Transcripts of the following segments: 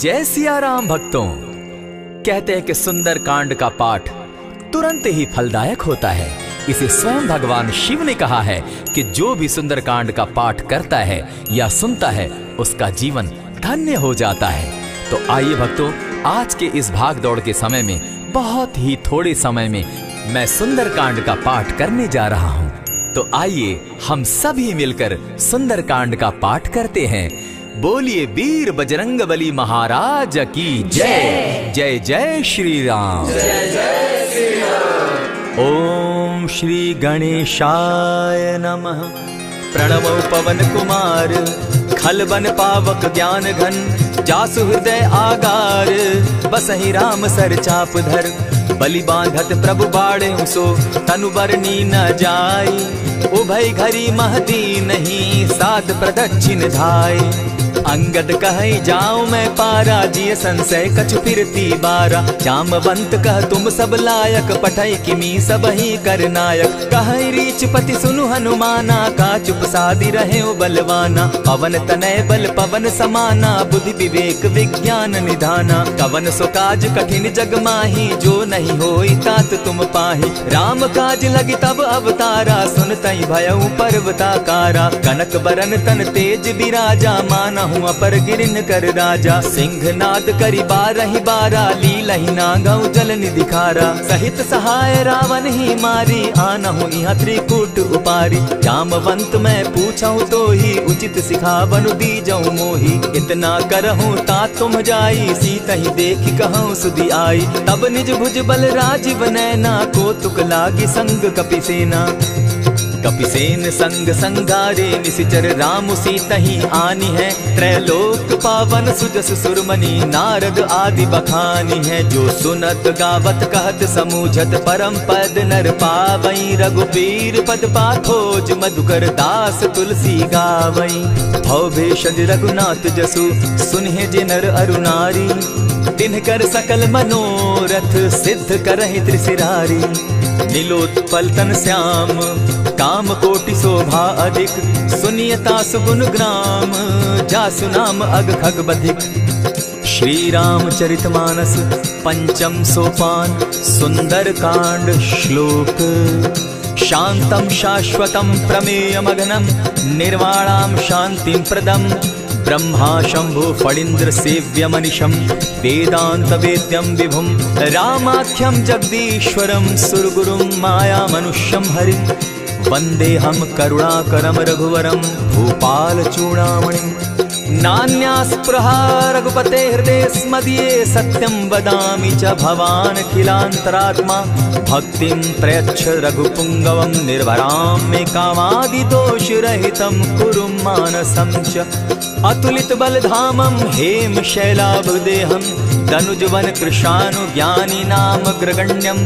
जय सिया राम भक्तों। कहते हैं कि सुंदर कांड का पाठ तुरंत ही फलदायक होता है। इसे स्वयं भगवान शिव ने कहा है कि जो भी सुंदर कांड का पाठ करता है या सुनता है उसका जीवन धन्य हो जाता है। तो आइए भक्तों, आज के इस भाग दौड़ के समय में बहुत ही थोड़े समय में मैं सुंदर कांड का पाठ करने जा रहा हूँ। तो आइए हम सभी मिलकर सुंदर कांड का पाठ करते हैं। बोलिए वीर बजरंगबली महाराज की जय। जय जय श्री राम। जय जय श्री राम। ओम श्री गणेशाय नमः। प्रणवो पवन कुमार खलबन पावक ज्ञान घन जासु हृदय आगार बसहि राम सर चाप धर बलि बांधत प्रभु बाढ़े सो तनु बरनी न जाई उभय घरी महदी नहीं सात प्रदक्षिण धाय अंगद कहे जाऊं मैं पारा जिय संशय कछु फिरती बारा जामवंत कह तुम सब लायक पठय किमी सब ही कर नायक कहे रीच पति सुनु हनुमाना का चुप सादी रहे बलवाना पवन तनय बल पवन समाना बुद्धि विवेक विज्ञान निधाना कवन सो काज कठिन जग माही जो नहीं होई तात तुम पाही राम काज लगी तब अवतारा सुनतई भयउ पर्वताकारा कनक बरन तन तेज बिराजा माना अपर गिरिन कर राजा सिंह नाद करी बारहि बारा लीलहि नागौ जल निधि खारा सहित सहाय रावण ही मारी आनहु इहाँ त्रिकूट उपारी जामवंत मैं पूछऊं तो ही उचित सिखावनु दीजऊं मोही इतना करहूं ता तुम जाई सीता ही देखी कहूं सुधि आई तब निज भुज बल राजीव नैना को तुक लागी संग कपिसेना कपिसेन संग संगारे निशिचर राम सीता ही आनी है त्रैलोक पावन सुजस सुरमणि नारद आदि बखानी है जो सुनत गावत कहत समूझत परम पद नर पावई रघुबीर पद पाखोज मधुकर दास तुलसी गावई भव भेषज रघुनाथ जसु सुनहि जे नर अरुनारी तिनकर सकल मनोरथ सिद्ध करहि त्रिशिरारी नीलोत्पल तन श्याम काम कोटि शोभा अधिक सुनियता सुगुण ग्राम जासु नाम अग खग बधिक। श्री रामचरितमानस पंचम सोपान सुंदर कांड श्लोक शांतम शाश्वतम प्रमेयमगनम निर्वाणाम शांतिम प्रदम ब्रह्मा शंभु फणीन्द्र सेव्य मनिशम वेदांत वेद्यम विभुम रामाख्यम जगदीश्वरम सुरगुरुम माया मनुष्यम हरिम वंदे हम करुणाकरम रघुवरम भूपाल चूड़ामणिम नान्यास्पृहा रघुपते हृदय स्मदीये सत्यं वदामि च भवान् खिलान्तरात्मा भक्तिं प्रयच्छ रघुपुङ्गवं निर्भरां मे कामादिदोषरहितं कुरु मानसं च अतुलित बलधामं हेम शैलाभदेहं दनुजवन कृशानुज्ञानी नाम ग्रगण्यं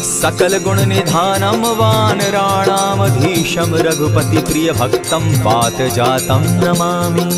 सकल गुण निधानं वानराणामधीशं रघुपति प्रिय भक्तं पात जातं नमामि।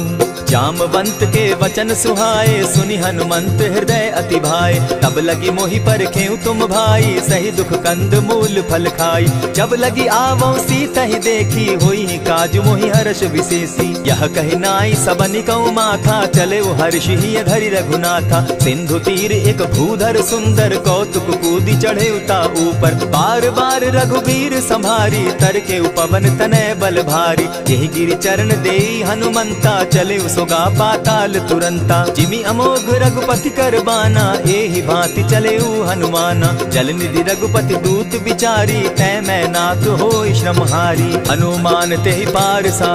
जामवंत के वचन सुहाए सुनि हनुमंत हृदय अति भाए तब लगी मोहि परखेउ तुम भाई सही दुख कंद मूल फल खाई जब लगी आवो सीता ही देखी होई काज मोहि हर्ष विशेषी यह कहि नाई सबनि कौ माथा चले वो हर्ष ही धरि रघुनाथा सिंधु तीर एक भूधर सुंदर कौतुक कूदी चढ़े उता ऊपर बार बार रघुबीर संभारी तर के उपवन तनय बल भारी यही गिरि चरण देई हनुमंता चले सोगा पाताल तुरंता जिमि अमोघ रघुपति कर बाना एहि भांति चले हनुमाना जल निधि रघुपति दूत बिचारी तै मैं नाथ होई श्रमहारी हनुमान तेहि पारसा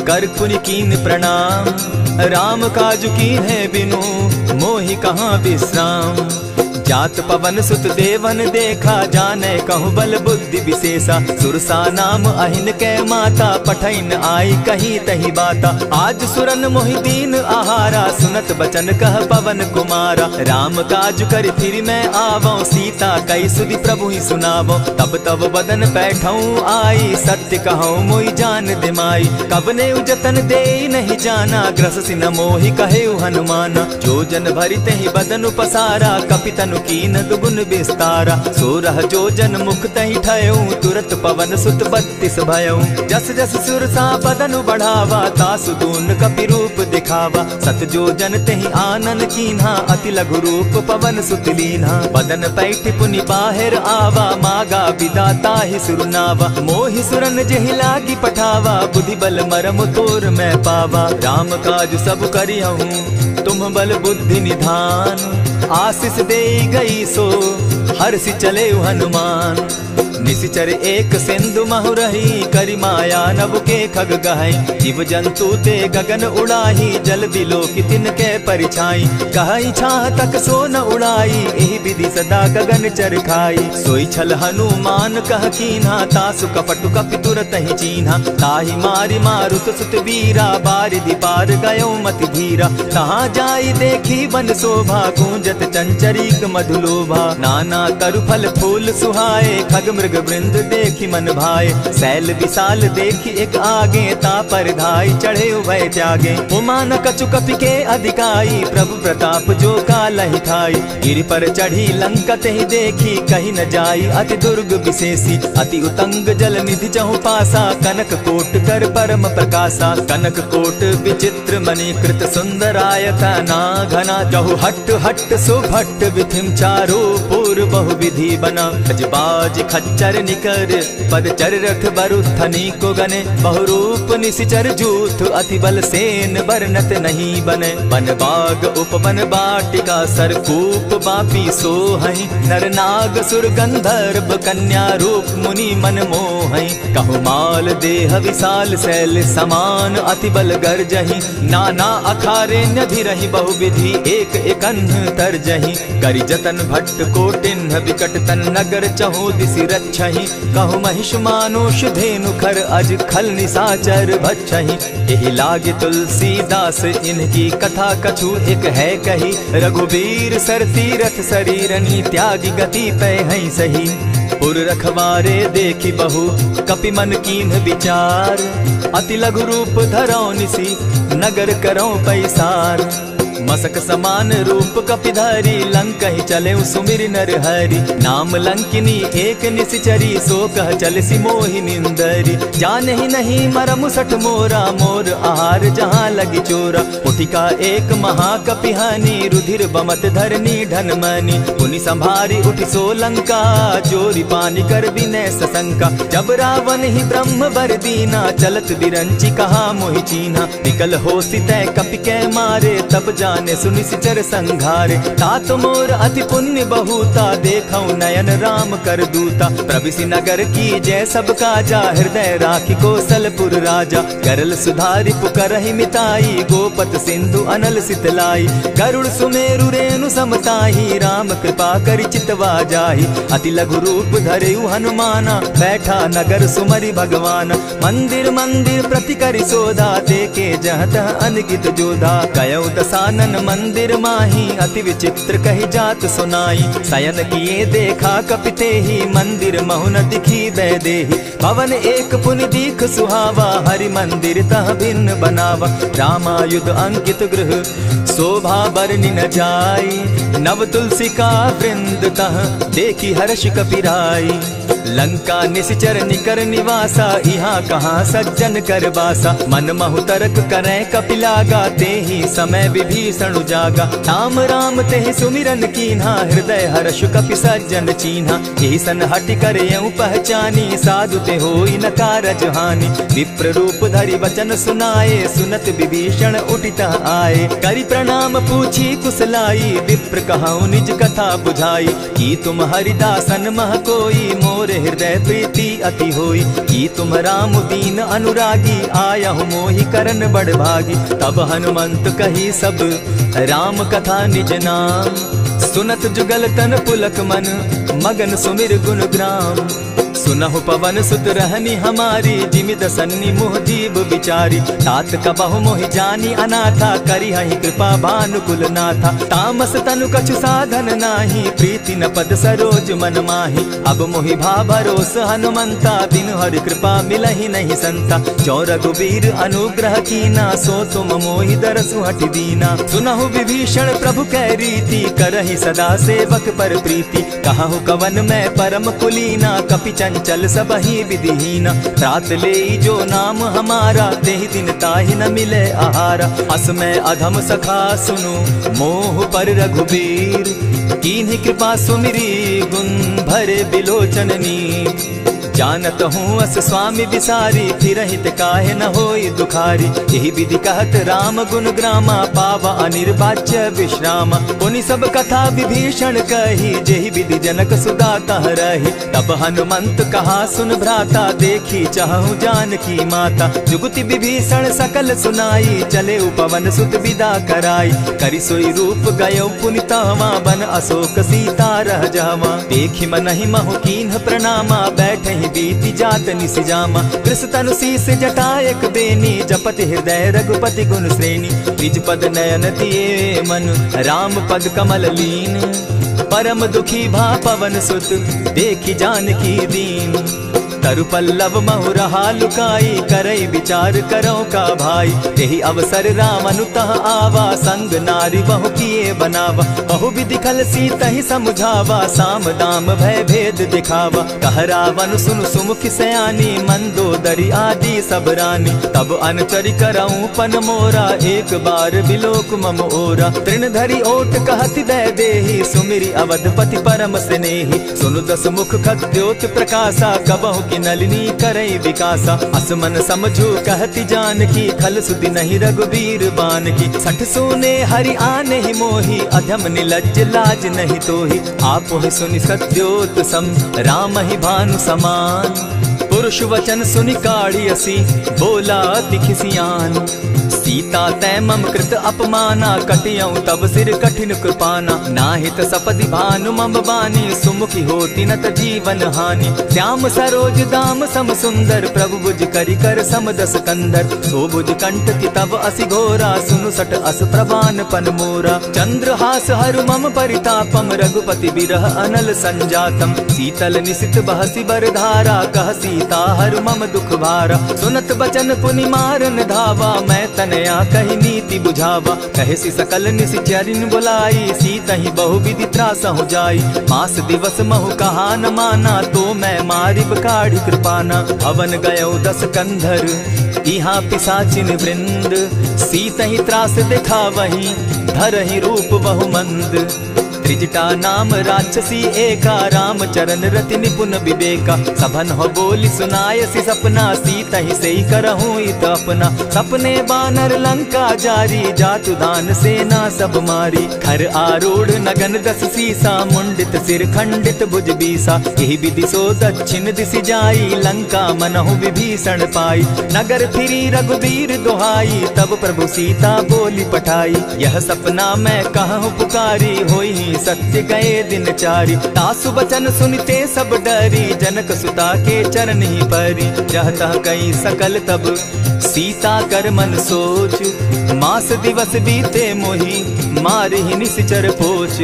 कर पुनि कीन प्रणाम राम काज कीन है बिनु मोहि कहाँ विश्राम जात पवन सुत देवन देखा जाने कहूँ बल बुद्धि विशेषा सुरसा नाम अहिन कै माता पठैन आई कहीं तही बाता आज सुरन मोहिदीन आहारा सुनत बचन कह पवन कुमारा राम काज कर फिर मैं आवो सीता कई सुधि प्रभु ही सुनावो तब तब बदन बैठऊं आई सत्य कहूँ मोहि जान दिमाई कब ने जतन दे नहीं जाना ग्रस सिन मोहि कहे हनुमाना जो जन भरित ही बदन पसारा कपितन तनु कीन दुगुन विस्तारा। 16 जोजन मुख तहि ठयऊ, तुरत पवन सुत 32 भयऊ। जस जस सुरसा बदनु बढ़ावा, तासु दून कपि रूप दिखावा। 7 जोजन तेहि आनन कीन्हा, अति लघु रूप पवन सुत लीन्हा। बदन पैठ पुनि बाहिर आवा, मागा विदाता ही सुरनावा। मोहि सुरन जेहि लागी पठावा, बुद्धि बल मरम तोर मैं पावा। राम काज सब करिहूँ, तुम बल बुद्धि निधान। आशीष दे गई सो हर्षि चले हनुमान। निशिचर एक सिंधु महु रही, करि माया नभ के खग गहै। जीव जंतु ते गगन उड़ाही, जल बिलोकि तिनके परिछाई। कहई छाह तक सो न उड़ाई, एहि विधि सदा गगन चर खाई। सोई छल हनुमान कह कीन्हा, तासु कपटु कपि तुरत ही चीन्हा। ताहि मारि मारुत सुत वीरा, बारिधि पार गयो मति धीरा। तहाँ जाई देखी वन शोभा, गूंजत चंचरीक मधुलोभा। नाना तरु फल फूल सुहाए, खग मृग वृंद देखी मन भाए। सैल विशाल देखी एक आगे, ता पर धाई चढ़े उभय त्यागे। उमान कछु कपि के अधिकाई, प्रभु प्रताप जो कालहि ठाई। गिरि पर चढ़ी लंका तेहि देखी, कही न जाई अति दुर्ग विशेषी। अति उतंग जल निधि चहु पासा, कनक कोट कर परम प्रकाशा। कनक कोट विचित्र मणि कृत सुंदरायतना घना। जहु हट हट सुभट विधिम चारो पूर बहु विधि बना। बाज खच्चर निकर पदचर रथ बरुथनी को गने। बहुरूप निशिचर जूथ, अति बल सेन बरनत नहीं बने। बन बाग उपवन बाटिका, सरकूप बापी सोहई। नर नाग सुर गंधर्व कन्या, रूप मुनि मन मोहई। कहु माल देह विशाल शैल समान, अति बल गर्जहि। नाना अखारे न्यधिरहि, बहुविधि एक एकन्ह तरजहि। करि जतन भट्ट कोटिन्ह, विकट तन नगर चहु दिसि रक्षहि। कहु महिष मानुष धेनु खर, अज खल निशाचर भक्षहि। एहि लागे तुलसीदास, इनकी कथा कछु एक है कही। रघुबीर सर तीरथ शरीरनी, त्यागी गति पै हई सही। पुर रखवारे देखी बहु, कपि मन कीन्ह विचार। अति लघु रूप धरौ निसी, नगर करौ पैसार। मसक समान रूप कपिधारी, लंकहि चले सुमिर नर हरि। नाम लंकिनी एक निशिचरी, सो कह चल सी मोहि निंदरी। जानहि नहीं मरम सठ मोरा, मोर आहार जहाँ लगी चोरा। उठिका एक महाकपिहानी, रुधिर बमत धरनी ढन मनी। पुनि संभारी उठि सो लंका, जोरी पानी कर विनय सशंका। जब रावण ही ब्रह्म बर दीना, चलत बिरंची कहा मोहि चीन्हा। निकल होसी तय कपि कै मारे, तब जाने सुनिशिचर संघारे। तात मोर अति पुण्य बहुता, देखऊं नयन राम कर दूता। प्रविशि नगर की जय सब काजा, हृदय राखी कौशलपुर राजा। करल सुधारि पुकरहि मिताई, गोपत सिंधु अनल सितलाई। गरुड़ सुमेरु रेणु समताही, राम कृपा करि चितवा जाहि। अति लघु रूप धरेउ हनुमाना, बैठा नगर सुमरि भगवान। मंदिर मंदिर प्रति करि सोधा, देखे जहत अनगित जोधा। कयौ दसानन मंदिर माही, अति विचित्र कही जात सुनाई। शयन किए देखा कपिते ही, मंदिर महु न दिखी वैदेही। भवन एक पुनि दीख सुहावा, हरि मंदिर तह भिन्न बनावा। रामायुध अंकित गृह, शोभा बरनि न जाई। नव तुलसी का वृंद तह, देखी हर्ष कपिराई। लंका निशिचर निकर निवासा, यहाँ कहाँ सज्जन कर बासा। मन महु तरक करै कपिलागा, तेहि समय विभीषण जागा। राम राम तेहि सुमिरन कीन्हा, हृदय हर्ष कपि सज्जन चीन्हा। एहि सन हटि कर यूं पहचानी, साधु ते होई न कारज हानि। विप्र रूप धरि वचन सुनाए, सुनत विभीषण उठितः आए। करि प्रणाम पूछी कुशलाई, विप्र कहऊँ निज कथा बुझाई। की तुम हरिदासन मह कोई, मोर हृदय प्रीति अति होई। की तुम राम दीन अनुरागी, आयहु मोहि करन बड़ भागी। तब हनुमंत कही सब राम कथा निज नाम। सुनत जुगल तन पुलक मन, मगन सुमिर गुण ग्राम। सुनहु पवन सुत रहनी हमारी, जिमि दसन्नी मुह जीव बिचारी। तात कबहु मोहि जानी अनाथा, करी हहि कृपा भानुकुल नाथा। तामस तनु कछु साधन नाही, प्रीति न पद सरोज मन माही। अब मोहि भा भरोस हनुमंता, बिनु हरि कृपा मिलहि नहीं संता। जो रघुबीर अनुग्रह कीना, सो तुम मोहि दरसु हठि दीना। सुनहु विभीषण प्रभु कै रीति, करहि सदा सेवक पर प्रीति। कहु कवन मैं परम कुलीना, कपि चंचल सबहि विधिहीना। त्रात लेई जो नाम हमारा, तेहि दिन ताहि न मिले आहारा। अस मैं अधम सखा सुनु, मोह पर रघुबीर। कीन्ही कृपा सुमिरी, गुण भरे बिलोचननी। जानत हूँ अस स्वामी विसारी, फिर हित काहे न होई दुखारी। यही विधि कहत राम गुण ग्रामा, पावा अनिर्वाच्य विश्रामा। पुनि सब कथा विभीषण कही, जेहि विधि जनक सुदा कह रही। तब हनुमंत कहा सुन भ्राता, देखी चाहूँ जानकी माता। जुगति विभीषण सकल सुनाई, चले पवन सुत विदा कराई। करि सोई रूप गयो पुनितावा, बन अशोक सीता रह जावा। देखी मनहि महु कीन्ह प्रणामा, बैठहि बीति जात निसिजामा। कृष तनु शीस जटायक बेनी, जपति हृदय रघुपति गुण श्रेणी। निज पद नयन दिए मन, राम पद कमल लीन। परम दुखी भा पवन सुत, देखी जानकी दीन। तरु पल्लव महु रहा लुकाई, करई विचार करो का भाई। यही अवसर रामनुतः आवा, संग नारी बहु किए बनावा। बहु विधि खल सीतहि समझावा, साम दाम भय भेद दिखावा। कह रावण सुन सुमुखि सयानी, मंदोदरी आदि सब रानी। तब अनचरि करऊं पन मोरा, एक बार बिलोक मम ओरा। तृण धरि ओट कहति दय देहि, सुमिरि अवधपति परम स्नेही। सुनु दस मुख खद्योत प्रकाशा, कबहु की नलिनी करई विकासा। असमन समझो कहति जानकी, खल सुधि नहीं रघुबीर बान की। सठ सोने हरि आने ही मोही, अधम निलज्ज लाज नहीं तोही। आपो ही सुनि सत्योत सम, राम ही भानु समान। पुरुष वचन सुनि काढ़ियसी, बोला अति खिसियान। सीता तै मम कृत अपमाना, कटियऊं तब सिर कठिन कृपाना। नाहित सपदि भानु मम बानी, सुमुखी होती नत जीवन हानि। श्याम सरोज दाम सम सुंदर, प्रभु बुझ करि कर सम दस कंधर। सो बुझ कंठ की तब असि घोरा, सुनु सट अस प्रवान पन मोरा। चंद्रहास हरु मम परितापम, रघुपति बिरह अनल संजातम। शीतल निशित बहसी बरधारा, कह सीता हरु मम दुख भारा। सुनत बचन पुनि मारन धावा, मैं तनया कही नीति बुझावा। कहसी सकल निशिचरिन बुलाई, सीतहि बहु विधि त्रास हो जाई। मास दिवस महु कहा न माना, तो मैं मारिब काढ़ी कृपाना। अवन गयो दस कंधर, इहाँ पिशाचिन वृंद। सीतहि त्रास दिखावहि, धरहि रूप बहु मंद। त्रिजटा नाम राक्षसी एका, राम चरण रति निपुण विवेका। सभन हो बोली सुनायसी सपना, सीतहि सेई करहूँ इत अपना। सपने बानर लंका जारी, जातु दान सेना सब मारी। खर आरूढ़ नगन दस सीसा, मुंडित सिर खंडित भुज बीसा। यही विधि सो दक्षिण दिशि जाई, लंका मनहु विभीषण पाई। नगर फिरी रघुबीर दुहाई, तब प्रभु सीता बोली पठाई। यह सपना मैं कहूँ पुकारी, होई सत्य गए दिन चारी। तासु बचन सुनते सब डरी, जनक सुता के चरण ही परी। जहता कई सकल तब सीता कर मन सोच, मास दिवस बीते मोही, मारे ही निश्चर पोच।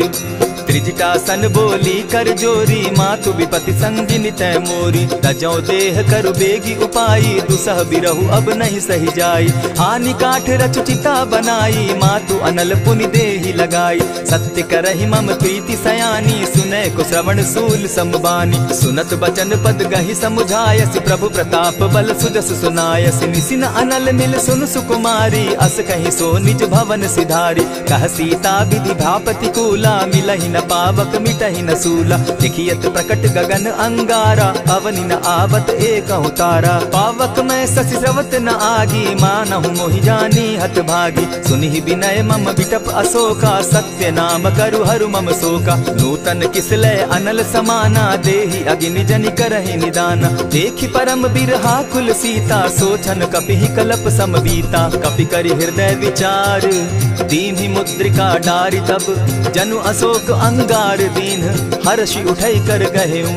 त्रिजटा सन बोली कर जोरी, मातु विपति संगिनी तै मोरी। तजौ देह करु बेगी उपाई, दुसह बिरहु अब नहीं सही जाई। हानि काठ रचु चिता बनाई, मातु अनल पुनि देहि लगाई। सत्य करहि मम प्रीति सयानी, सुनै को श्रवण सूल समबानी। सुनत बचन पद गहि समुझायसि, प्रभु प्रताप बल सुजस सुनायसि। निसिन अनल मिल सुन सुकुमारी, अस कहि सो निज भवन सिधारी। कह सीता विधि भापति कूला, मिलहि न पावक मिटहि न सूला। देखियत प्रकट गगन अंगारा, अवनि न आवत एकहु तारा। पावक मैं शशि स्रवत न आगी, मानहु मोहि जानी हत भागी। सुनिहि विनय मम बिटप अशोका, सत्य नाम करु हरु मम शोका। नूतन किसलय अनल समाना, देहि अगिनि जनि करहि निदाना। देखि परम बिरहा कुल सीता, सोचन कपिहि कलप सम बीता। कपि करि हृदय विचार, दीन्हि मुद्रिका डारि। तब जनु अशोक अंगार दीन, हर्षि उठै कर गहेऊ।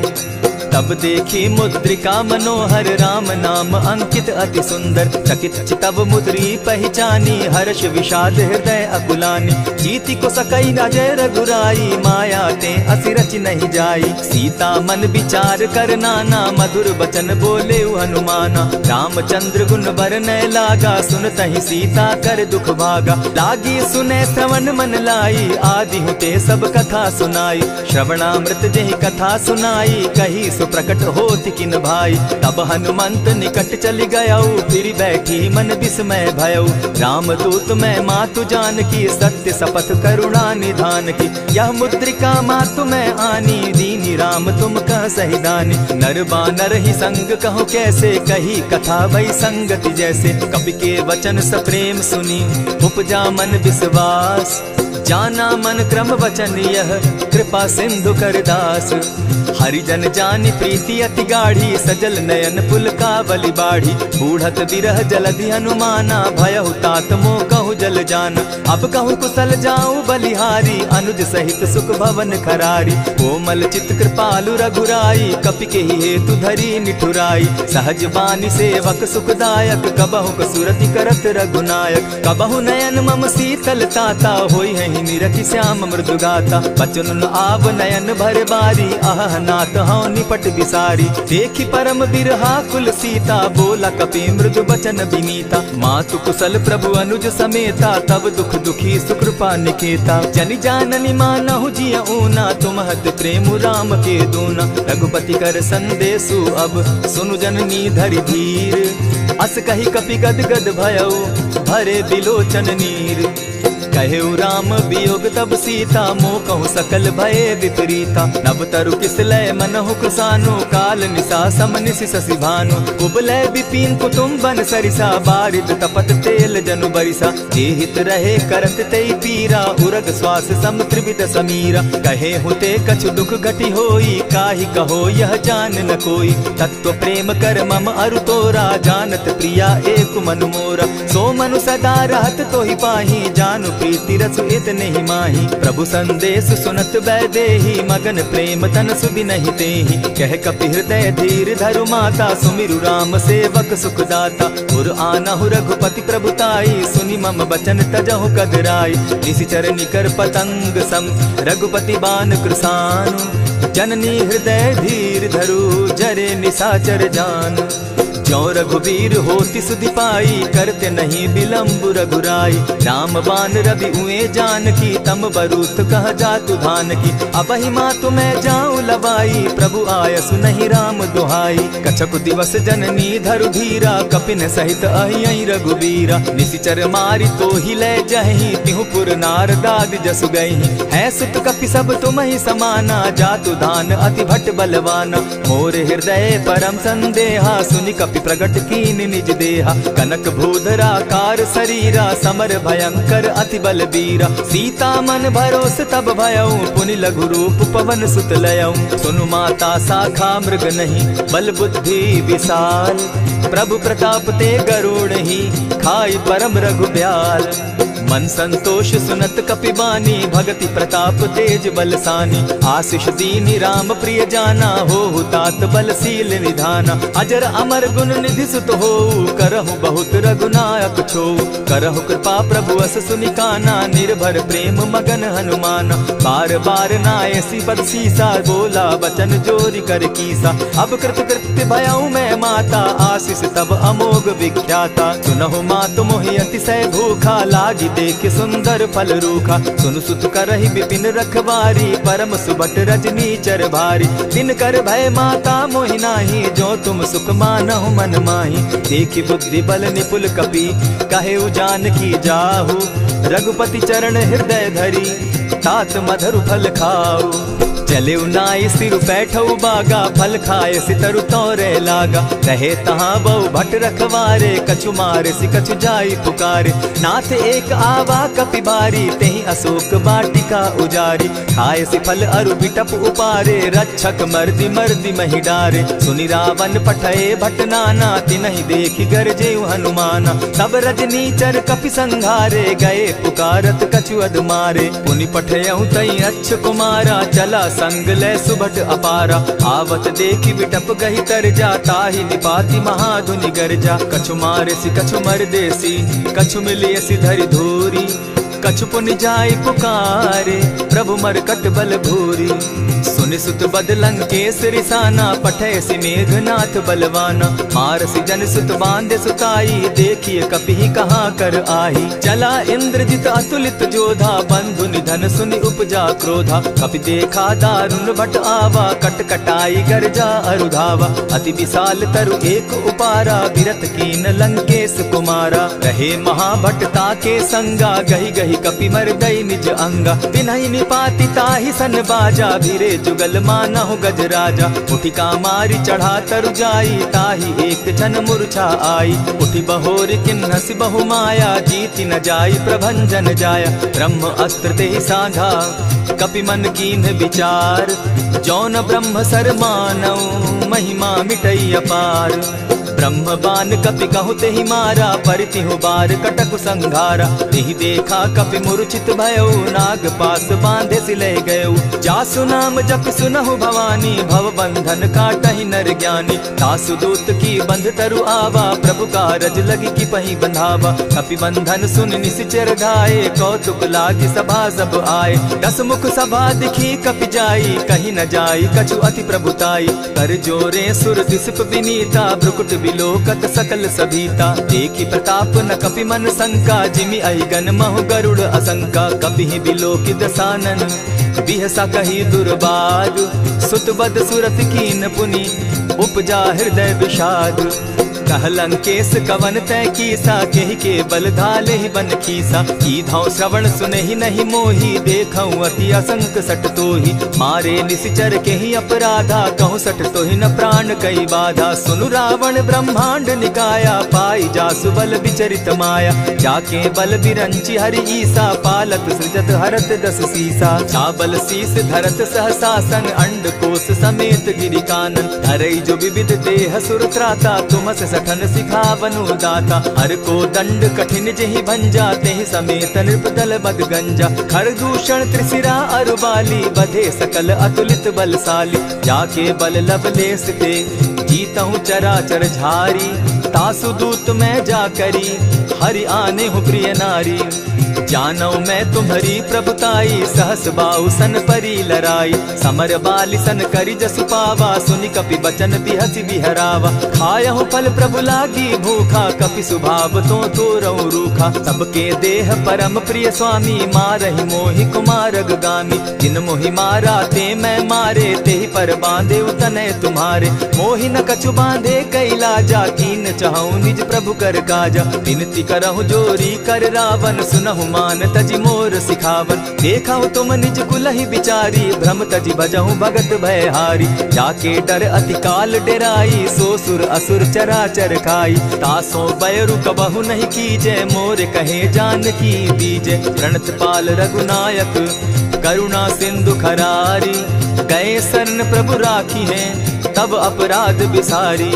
तब देखी मुद्रिका मनोहर राम नाम अंकित अति सुंदर। चकित तब मुद्री पहचानी हर्ष विषाद हृदय अकुलानी। जीति को सकई अजय रघुराई माया ते असि रचि नहीं जाई। सीता मन विचार कर नाना मधुर बचन बोले हनुमाना। रामचंद्र गुण बरनय लागा सुनतहि सीता कर दुख भागा। लागी सुने श्रवण मन लाई आदि हुते सब कथा सुनाई। श्रवणामृत जेहि कथा सुनाई कही सुप्रकट होति किन भाई। तब हनुमंत निकट चली गयऊ फिर बैठी मन विस्मय भयऊ। रामदूत मैं मातु जान की सत्य शपथ करुणा निधान की। यह मुद्रिका मातु मैं आनी दीनी राम तुम कह सही दानी। नर बानर ही संग कहो कैसे कही कथा वही संगति जैसे। कपि के वचन सप्रेम सुनी उपजा मन विश्वास। जाना मन क्रम वचन यह कृपा सिंधु कर दास। हरिजन जानी प्रीति अति गाढ़ी सजल नयन पुलकावली बाढ़ी। बूढ़त बिरह जलधि हनुमाना भयहु तात मोह कहु जल जान। अब कहु कुशल जाऊं बलिहारी अनुज सहित सुख भवन खरारी। कोमल चित कृपालु रघुराई कपि के ही हेतु धरी निठुराई। सहज बानी सेवक सुखदायक कबहु कसुरति करत रघुनायक। कबहु नयन मम शीतल ताता होई है निरखि श्याम मृदु गाता। बचन आव नयन भर बारी आह नाथ हौ निपट बिसारी। देखी परम बिरहा कुल सीता बोला कपि मृदु बचन विनीता। मातु कुशल प्रभु अनुज समेता तब दुख दुखी सुकृपा निकेता। जनि जाननी मानहु जिय ऊना तुमहत प्रेम राम के दूना। रघुपति कर संदेशु अब सुनु जननी धरि धीर। अस कही कपि गद गद भयऊ भरे बिलोचन नीर। कहेउ राम वियोग तब सीता मोह कहु सकल भये विपरीता। नभ तरु किसलय मनहु कृसानु काल निशा समनिशि शशि भानु। कुबलय विपिन कुटुम्बन सरिसा बारिद तपत तेल जनु बरिसा। जे हित रहे करत तेई पीरा उरग श्वास सम त्रिविध समीरा। कहे हुते कछु दुख घटी होई काहि कहो यह जान न कोई। तत्व प्रेम कर मम अरु तोरा जानत प्रिया एक मनु मोरा। सो मनु सदा रहत तोहि पाही जानु प्रीति रसु इतने ही माही। प्रभु संदेश सुनत बैदेही मगन प्रेम तन सुधि नहीं तेहि। कह कपि हृदय धीर धरु माता सुमिरु राम सेवक सुखदाता। उर आनहु रघुपति प्रभुताई सुनि मम बचन तजहु कदराई। निशिचर निकर पतंग सम रघुपति बान कृसानु। जननी हृदय धीर धरु जरे निशाचर जान। जो रघुवीर होति सुधि पाई करते नहीं विलम्ब रघुराई। राम बान रवि उए जान की तम बरूथ कह जातु धान की। अब ही मातु मैं जाऊं लवाई प्रभु आयसु नहीं राम दुहाई। कछक दिवस जननी धरु धीरा कपिन सहित अहियं रघुवीरा। निशिचर मारी तो ही ले जहि तिहुपुर नारदाद जसु गई। है सुत कपि सब तुम ही समाना जातु धान अति भट बलवाना। मोर हृदय परम संदेहा सुनि कपि प्रगट कीन निज देहा। कनक भूधरा कार शरीरा समर भयंकर अति बलबीरा। सीता मन भरोस तब भयऊ पुनि लघु रूप पवन सुत लयऊ। सुनु माता शाखा मृग नहीं बल बुद्धि विशाल। प्रभु प्रताप ते गरुड़ ही खाई परम रघु ब्याल। मन संतोष सुनत कपि बानी भगति प्रताप तेज बलसानी। आशीष दीनी राम प्रिय जाना हो तात बलशील निधाना। अजर अमर गुण निधि सुत हो करहु बहुत रघुनायक छो। करहु कृपा प्रभु अस सुनि काना निर्भर प्रेम मगन हनुमाना। बार बार नायसी पद सीसा बोला वचन जोरी कर कीसा। अब कृत कृत्य भयऊ मैं माता आशीष तब अमोघ विख्याता। सुनहु मातु मोहि अतिशय भूखा लागी देख सुंदर फल रूखा। सुन सुत करहि विपिन रखवारी परम सुबट रजनी चर भारी। दिन कर भय माता मोहि नाही जो तुम सुख मानहु मन माही। देखि बुद्धि बल निपुल कपि कहे जान की जाहु। रघुपति चरण हृदय धरी तात मधुर फल खाऊ। चले नाई सिर बैठऊ बागा फल खाए सितरु तोरे लागा। रहे तहाँ बहु भट रखवारे कछु मारे सि कछु जाई पुकारे। नाथ एक आवा कपि बारी तेहि अशोक वाटिका उजारी। खाए सि फल अरु बिटप उपारे रक्षक मर्दि मर्दि महि डारे। सुनि रावण पठए भट नाना तिनहि देखि गरजे हनुमाना। तब रजनी चर कपि संघारे गए पुकारत कछु अध मारे। पुनि पठयऊ तई अच्छ कुमारा चला संग ले सुभट अपारा। आवत देखी बिटप गही तर जा, ताहि निपाति महाधुनि गर्जा। कछु मारेसी कछु मर देसी, कछु मिलियसी धरि धूरी। कछु पुनि जाय पुकारे, प्रभु मरकट बल भूरी। सुनि सुत बद लंकेश रिसाना, पठैसी मेघनाथ बलवाना। मारसी जन सुत बांधे सुताई, देखिए कपि कहाँ कर आही। चला इंद्रजित अतुलित जोधा, बंधु निधन सुनि उपजा क्रोधा। कपि देखा दारुण भट आवा, कट कटाई गर्जा अरुधावा। अति विशाल तरु एक उपारा, बिरत कीन लंकेश कुमारा। रहे महाभट्टा के संगा, गही गही कपि मर गई निज अंगा। तिन्हि निपाति ताहि सन बाजा, भीरे जुगल मानहु गज राजा। उठिका मारी चढ़ा तरु जाई, ताहि एक जन मूर्छा आई। उठि बहोर किन्हसि बहु माया, जीति न जाई प्रभंजन जाया। ब्रह्म अस्त्र तेहि साधा, कपि मन कीन्ह विचार। जौन ब्रह्म सर मानऊ, महिमा मिटई अपार। ब्रह्म बान कपि कहु तेहि मारा, परितिहु बार कटकु संघारा। तेहि देखा कपि मूर्छित भयउ, नाग पास बांधे सिले गयउ। जासु नाम जपि सुनहु भवानी, भव बंधन काटहि नर ज्ञानी। तासु दूत की बंध तरु आवा, प्रभु कारज लगी की पहि बंधावा। कपि बंधन सुन निसिचर धाये, कौतुक लागी सभा सब आए। दस मुख सभा दिखी कपि जाई, कहीं न जाई कछु अति प्रभुताई। कर जोरे सुर दिसप विनीता, भ्रुकुट बिलोकत सकल सभीता। देखी प्रताप न कपि मन शंका, जिमि अहिगन महु गरुड़ असंका। कपि बिलोकि दसानन, बिहसा कही दुर्बाद। सुत बद सुरत कीन पुनि, उपजा हृदय विषाद। कह लंकेश कवन तय कीसा, केहि के बल धाले ही बन खीसा। कीधौ श्रवण सुनहि नहीं मोही, देखऊं अति असंक सट तोही। मारे निसिचर केहि अपराधा, कहूँ सट तोहि न प्राण कई बाधा। सुनु रावण ब्रह्मांड निकाया, पाई जासु बल विचरित माया। जाके बल बिरंचि हरि ईसा, पालत सृजत हरत दस सीसा। चाबल शीस धरत सहसासन, अंड कोश समेत गिरि कानन। धरई जो विविध देह सुर त्राता, तुमस सठन सिखावनु दाता। हर को दंड कठिन जेहि भंजा, तेहि समेत नृपदल बद गंजा। खरदूषण त्रिशिरा अरुबाली, बधे सकल अतुलित बलशाली। जाके बल लवलेस ते, जीतहु चराचर झारी। तासु दूत मैं जा करी, हरि आने हूँ प्रिय नारी। जानौ मैं तुम्हारी प्रभुताई, सहस बाहु सन परी लराई। समर बाली सन करि जसु पावा, सुनि कपि बचन बिहसि बिहरावा। खायहु फल प्रभु लागी भूखा, कपि सुभाव तो तोरहु रूखा। सबके देह परम प्रिय स्वामी, मारहि मोहि कुमारग गामी। जिन मोहि मारा ते मैं मारे, तेहि पर बांधे उतने तुम्हारे। मोहि न कछु बांधे कैलाजा, कीन चाहूं निज प्रभु कर काजा। विनती करहु जोरी कर रावण, सुनहु मान तजि मोर सिखावन। देखहु तुम निज कुलहि बिचारी, भ्रम तजि भजहु भगत भयहारी। जाके डर अति काल डेराई, सो सुर असुर चराचर खाई। तासो बैरु कबहु नहीं कीजे, मोर कहे जानकी बीजे। प्रणत पाल रघुनायक, करुणा सिंधु खरारी। गए शरण प्रभु राखी है, तब अपराध बिसारी।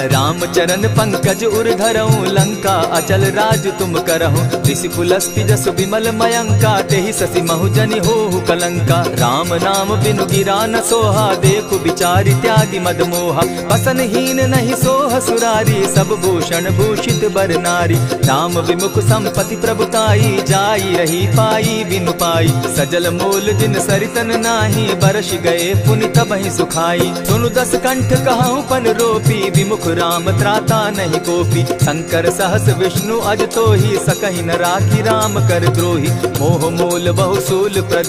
राम चरण पंकज उर धरऊं, लंका अचल राज तुम करहु। ऋषि पुलस्ति जसु विमल मयंका, तेहि ससि महु जनि होहु कलंका। राम नाम बिनु गिरा न सोहा, देखु बिचारी त्यागी मद मोहा। बसनहीन नहीं सोह सुरारी, सब भूषण भूषित बर नारी। राम विमुख संपति प्रभुताई, जाई रही पाई बिनु पाई। सजल मोल जिन सरितन नाही, बरस गए पुनि तबहि सुखाई। सुनु दस कंठ कहूँ पन रोपी, विमुख राम त्राता नहीं कोपी। शंकर सहस विष्णु अज तो ही, सकहि न राखी राम कर द्रोही। मोह मूल बहु सूल प्रद,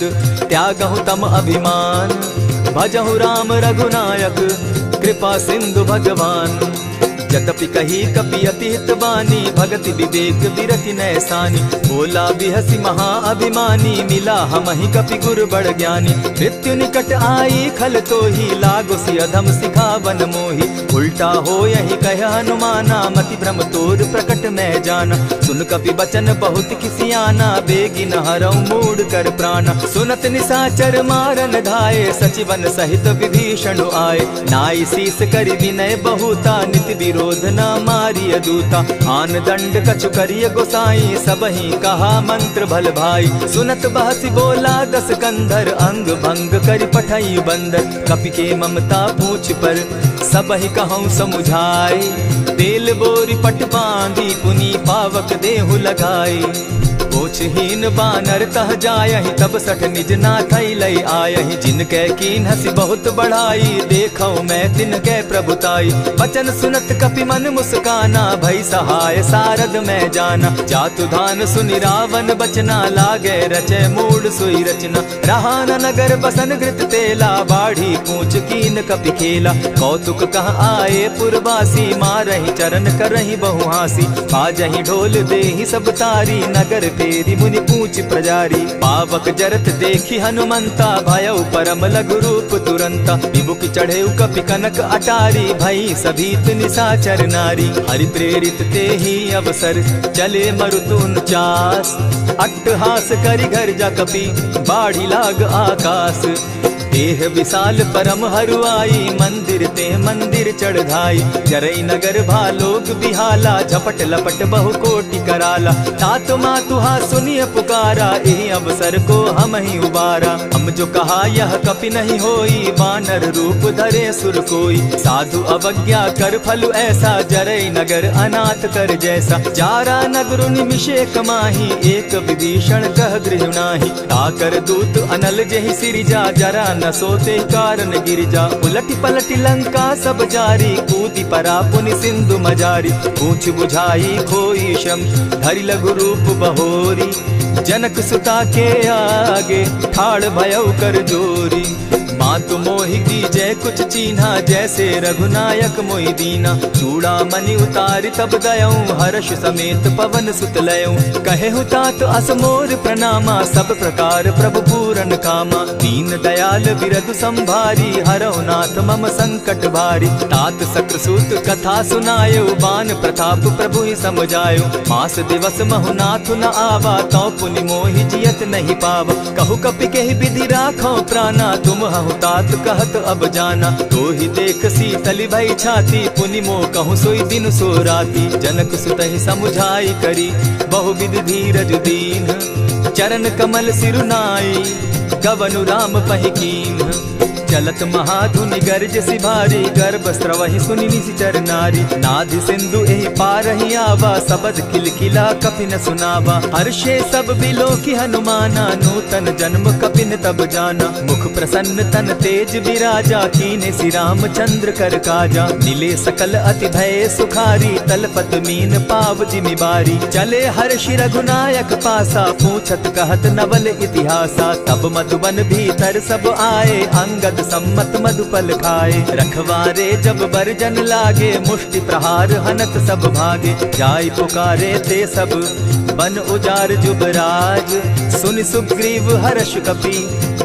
त्यागहु तम अभिमान। भजहु राम रघुनायक, कृपा सिंधु भगवान। जतपि कही कपि अति हित बानी, भगति विवेक विरति नैसानी। बोला बिहसी महा अभिमानी, मिला हमहि कपि गुर बड़ ज्ञानी। मृत्यु निकट आई खल तो ही, लागो सि अधम सिखावन मोही। उल्टा हो यही कह हनुमाना, मति भ्रम तोर प्रकट मैं जाना। सुन कपि बचन बहुत किसियाना, बेगी न हरऊ मूड कर प्राणा। सुनत निसाचर मारन धाये, सचिवन सहित विभीषण आए। नाई शीस करि विनय बहुता, नित विरोध न मारिय दूता। आन दंड कछु करिय गोसाई, सबहि कहा मंत्र भल भाई। सुनत बहसी बोला दस कंधर, अंग भंग करि पठई बंदर। कपि के ममता पूछ पर, सबहि कहूँ समुझाए। तेल बोरी पट बांधी, पुनि पावक देहु लगाई। ओछहीन बानर तह जायहि, तब सठ निज नाथई लई आयहि। जिनके कीन हसी बहुत बढ़ाई, देखौ मैं तिनके प्रभुताई। बचन सुनत कपि मन मुस्काना, भई सहाय सारद में जाना। जातु धान सुनि रावण बचना, लागे रचे मूड सोई रचना। रहा न नगर बसन घृत तेला, बाढ़ी पूछ कीन कपि खेला। कौतुक कह आए पुरवासी, मारहि चरण करहि बहु हासी। बाजहि ढोल देहि सब तारी, नगर तेरी मुनि पूछ प्रजारी। पावक जरत देखी हनुमंता, भयउ परम लघु रूप तुरंता। विमुख चढ़े कपि कनक अटारी, भई सभीत निशाचर नारी। हरि प्रेरित ते ही अवसर, चले मरुतुन चास। अट्टहास करि घर जा कपि, बाढ़ी लाग आकाश। देह विशाल परम हरुआई, मंदिर ते मंदिर चढ़ाई। जरई नगर भालोग बिहाला, झपट लपट बहु कोटि कराला। तात मातुहा सुनिय पुकारा, एहि अवसर को हम ही उबारा। हम जो कहा यह कपि नहीं होई, वानर रूप धरे सुर कोई। साधु अवज्ञा कर फल ऐसा, जरई नगर अनाथ कर जैसा। जारा नगर निमिषे कमाही, एक विभीषण कह गृह नाही। ताकर दूत अनल जहि सिरिजा, जरा न सोते कारण गिरजा। उलटी पलटी लंका सब जारी, कूदी परा पुनि सिंधु मजारी। पूछ बुझाई खोई श्रम, धरि लघु रूप बहोरी। जनक सुता के आगे, ठाड़ भयउ कर जोरी। मातु मोहि की जय कुछ चीन्हा, जैसे रघुनायक मोहि दीना। चूड़ा मणि उतारि तब दयऊं, हर्ष समेत पवन सुत लयऊं। कहे तात असमोर प्रणामा, सब प्रकार प्रभु पूरन कामा। दीन दयाल बिरधु संभारी, हरौ नाथ मम संकट भारी। तात सक्रसूत कथा सुनायो, बान प्रताप प्रभु ही समझायो। मास दिवस महु नाथ न आवा, तौ पुनि मोहि जियत नहीं पावा। कहु कपि केहि विधि राखो प्राणा, तुम हहु तात कहत अब जाना। तो ही देख शीतली भई छाती, पुनि मो कहूँ सोई दिन सो राती। जनक सुतहि समुझाई करी, बहुविधि धीरज दीन। चरण कमल सिरुनाई, गवनु राम पहि कीन। चलत महाधुनि गर्ज सिभारी, गर्भ स्रवहि सुनि निशिचर नारी। नाधि सिंधु एहि पारहि आवा, सबद किलकिला कपि न सुनावा। हर्षे सब बिलोकि हनुमाना, नूतन जन्म कपि न तब जाना। मुख प्रसन्न तन तेज विराजा, कीने श्री रामचंद्र कर काजा। मिले सकल अति भय सुखारी, तलपत मीन पाव जिमि बारी। चले हर्षि रघुनायक पासा, पूछत कहत नवल इतिहासा। तब मधुबन भीतर सब आए, अंगद सम्मत मधुपल खाए। रखवारे जब बरजन लागे, मुष्टि प्रहार हनत सब भागे। जाय पुकारे ते सब, बन उजार जुबराज। सुनि सुग्रीव हर्ष कपि,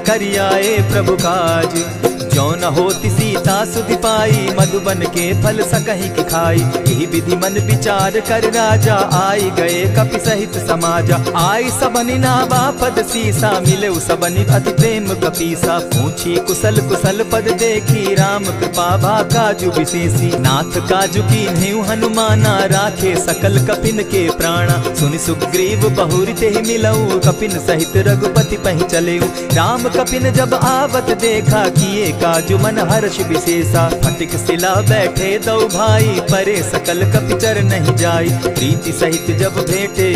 करियाए प्रभु काज। जो न होती सीता सुधि पाई, मधुबन के फल सकहि की खाई। यही विधि मन विचार कर राजा, आई गए कपि सहित समाजा। आई सबनि नावा पद सीसा, मिले सबनि अति प्रेम कपीसा। पूछी कुशल कुशल पद देखी, राम कृपा भा काजु विशेषी। नाथ काजु कीन्हेउ हनुमाना, राखे सकल कपिन के प्राणा। सुनि सुग्रीव बहुरि तेहि मिलऊ, कपिन सहित रघुपति पहि चलेऊ। राम कपिन जब आवत देखा, किए काजु मन हर्ष विशेषा। फटिक सिला बैठे दो भाई, परे सकल कपिचर नहीं जाई। प्रीति सहित जब भेटे,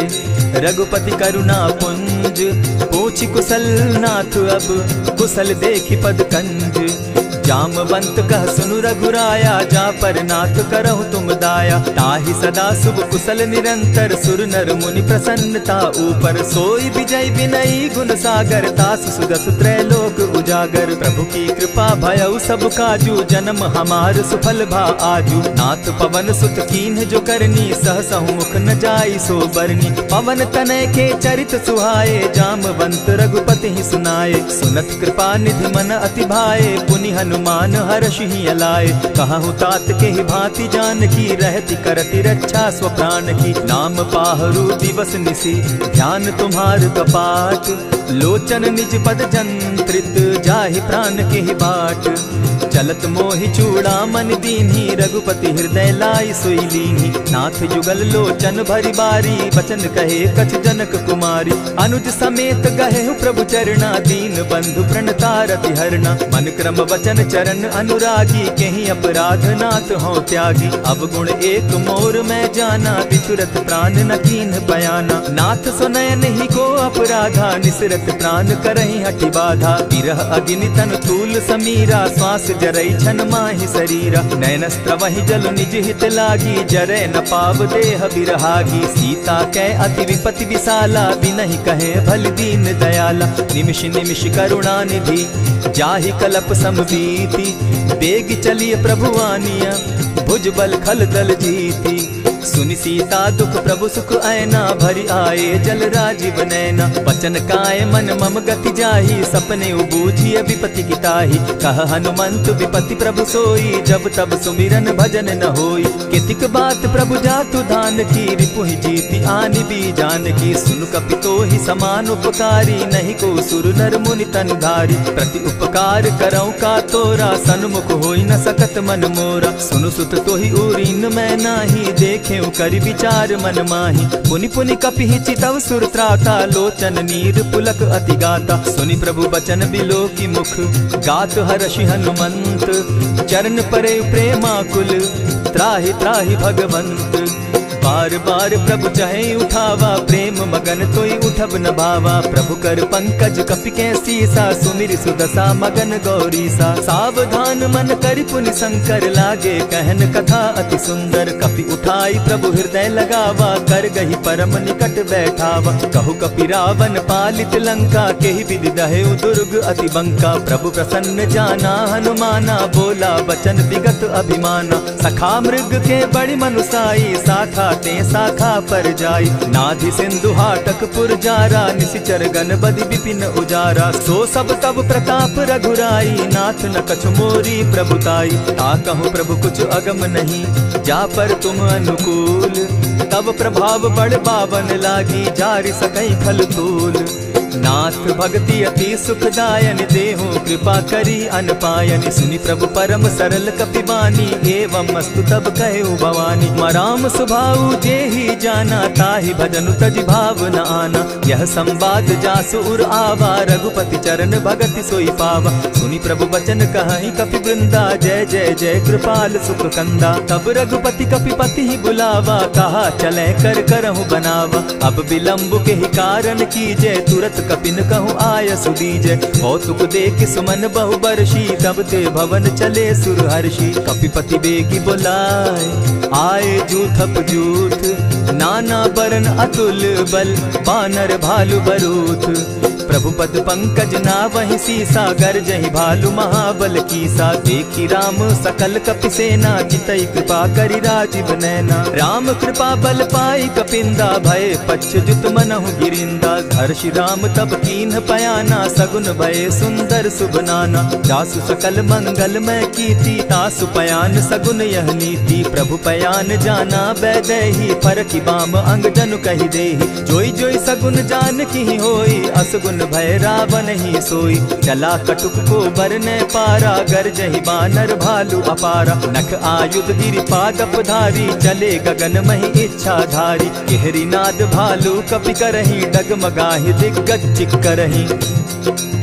रघुपति करुणा पुंज। पूछि कुशल नाथ अब, कुशल देखि पद कंज। जामवंत कह सुनु रघुराया, जा पर नाथ करहु तुम दाया। ताहि सदा शुभ कुशल निरंतर, सुर नर मुनि प्रसन्नता ऊपर। सोई विजय विनयी गुण सागर, तास सुदस त्रैलोक उजागर। प्रभु की कृपा भयउ सब काजू, जन्म हमार सुफल भा आजू। नाथ पवन सुत कीन्ह जो करनी, सहसहु मुख न जाई सो बरनी। पवन तनय के चरित सुहाए, जामवंत रघुपति ही सुनाए। सुनत कृपा निधि मन अति भाए, पुनि हनुमान हनुमान हर्षि अलाए। कहूँ तात के ही भांति जानकी रहती करती रक्षा स्वप्राण की। नाम पाहरु दिवस निसी ध्यान तुम्हार कपाट। लोचन निज पद जंत्रित जाहि प्राण के ही बाट। चलत मोहि चूड़ामन दीन्ही रघुपति हृदय लाई सोई लीन्ही। नाथ जुगल लोचन भरी बारी बचन कहे कछ जनक कुमारी। अनुज समेत गहे प्रभु चरणा दीन बंधु प्रणतारति हरना। मन क्रम वचन चरण अनुरागी कहीं अपराध नाथ हो त्यागी। अब गुण एक मोर में जाना बिचुरत प्राण न कीन बयाना। नाथ सुनयन ही को अपराधा निसरत प्राण करहि हटि बाधा। विरह अग्नि तन तूल समीरा श्वास जरई छन माहि शरीरा। नयनस्त्र वही जल निज हित लागी जरे न पाव देह बिरहागी। सीता कै अति विपति विशाला बिनहि कहे भल दीन दयाला। निमिष निमिष करुणा निधि जाहि कलप समबीति। बेग चलिए प्रभु आनिया भुज बल खल दल जीती। सुनि सीता दुख प्रभु सुख ऐना भरी आए जल राजीव नैना। वचन काय मन मम गति जाहि सपने उबूझिय विपति किताहि। कह हनुमंत विपति प्रभु सोई जब तब सुमिरन भजन न होई। कितिक बात प्रभु जातु धान की रिपुहि जीति आनि भी जान की। सुन कपितो ही समान उपकारी नहीं को सुर नर मुनि तन धारी। प्रति उपकार करौ का तोरा सन्मुख होई न सकत मन मोरा। सुनु सुत तोहि उरीन मैं नाही देखे करि विचार मन माही। पुनि पुनि कपि चितव सुर त्राता लोचन नीर पुलक अति गाता। सुनि प्रभु बचन बिलो की मुख गात हर्षि हनुमंत। चरण परे प्रेमाकुल त्राहि त्राहि भगवंत। बार बार प्रभु चहे उठावा प्रेम मगन तोई उठब न भावा। प्रभु कर पंकज कपि के सीसा सुमिर सुदशा मगन गौरीसा। सावधान मन करि पुनि शंकर लागे कहन कथा अति सुंदर। कपि उठाई प्रभु हृदय लगावा कर गही परम निकट बैठावा। कहु कपि रावण पालित लंका केहि विधि दहेउ दुर्ग अति बंका। प्रभु प्रसन्न जाना हनुमाना बोला बचन विगत अभिमाना। सखा मृग के बड़ी मनुसाई शाखा ते शाखा पर जाई। नाधि सिंधु हाटक पुर जारा निशिचर गन बदि विपिन उजारा। सो सब तब प्रताप रघुराई नाथ न कछु मोरी प्रभुताई। ता कहूँ प्रभु कुछ अगम नहीं जा पर तुम अनुकूल। तब प्रभाव बड़ बावन लागी जारि सकई खल तूल। नाथ भक्ति अति सुखदायन देहु कृपा करी अनपायन। सुनि प्रभु परम सरल कपिबानी एवं मस्तु तब कहु भवानी। मराम सुभाऊ जेहि जाना ताहि भजनु तज भाव न आना। यह संवाद जासु उर आवा रघुपति चरण भगति सोई पावा। सुनि प्रभु बचन कहि कपि वृंदा जय जय जय कृपाल सुख कंदा। तब रघुपति कपिपति ही बुलावा कहा चले कर करहु बनावा। अब विलंब के ही कारण कीजय तुरत कपिन कहूँ आय सुदीजय। कौतुक देख सुमन बहु बरसी तब ते भवन चले सुर हर्षि। कपिपति बेगी बुलाए आए जूथप जूथ। नाना बरन अतुल बल बानर भालु बरूथ। प्रभु पद पंकज ना वही सीसा गरजहि भालु महाबल कीसा। देखी राम सकल कपि सेना चितई कृपा करि राजीव नैना। राम कृपा बल पाई कपिंदा भय पच्युत मनहु गिरिंदा। हर्षि राम तब कीन्ह पयाना सगुन भय सुंदर शुभ नाना। जासु सकल मंगल में कीर्ति तासु पयान सगुन यह नीति। प्रभु पयान जाना बैदेही फरकि बाम अंग जनु कहि देहि। जोई जोई सगुन जान की होई असगुन भय रावण ही सोई। चला कटुक को बरने पारा गरजहि बानर भालु अपारा। नख आयुध गिरि पादप धारी चले गगन महि इच्छा धारी। केहरी नाद भालु कपि करहि डगमगाहि दिग्गज चिक्करहि।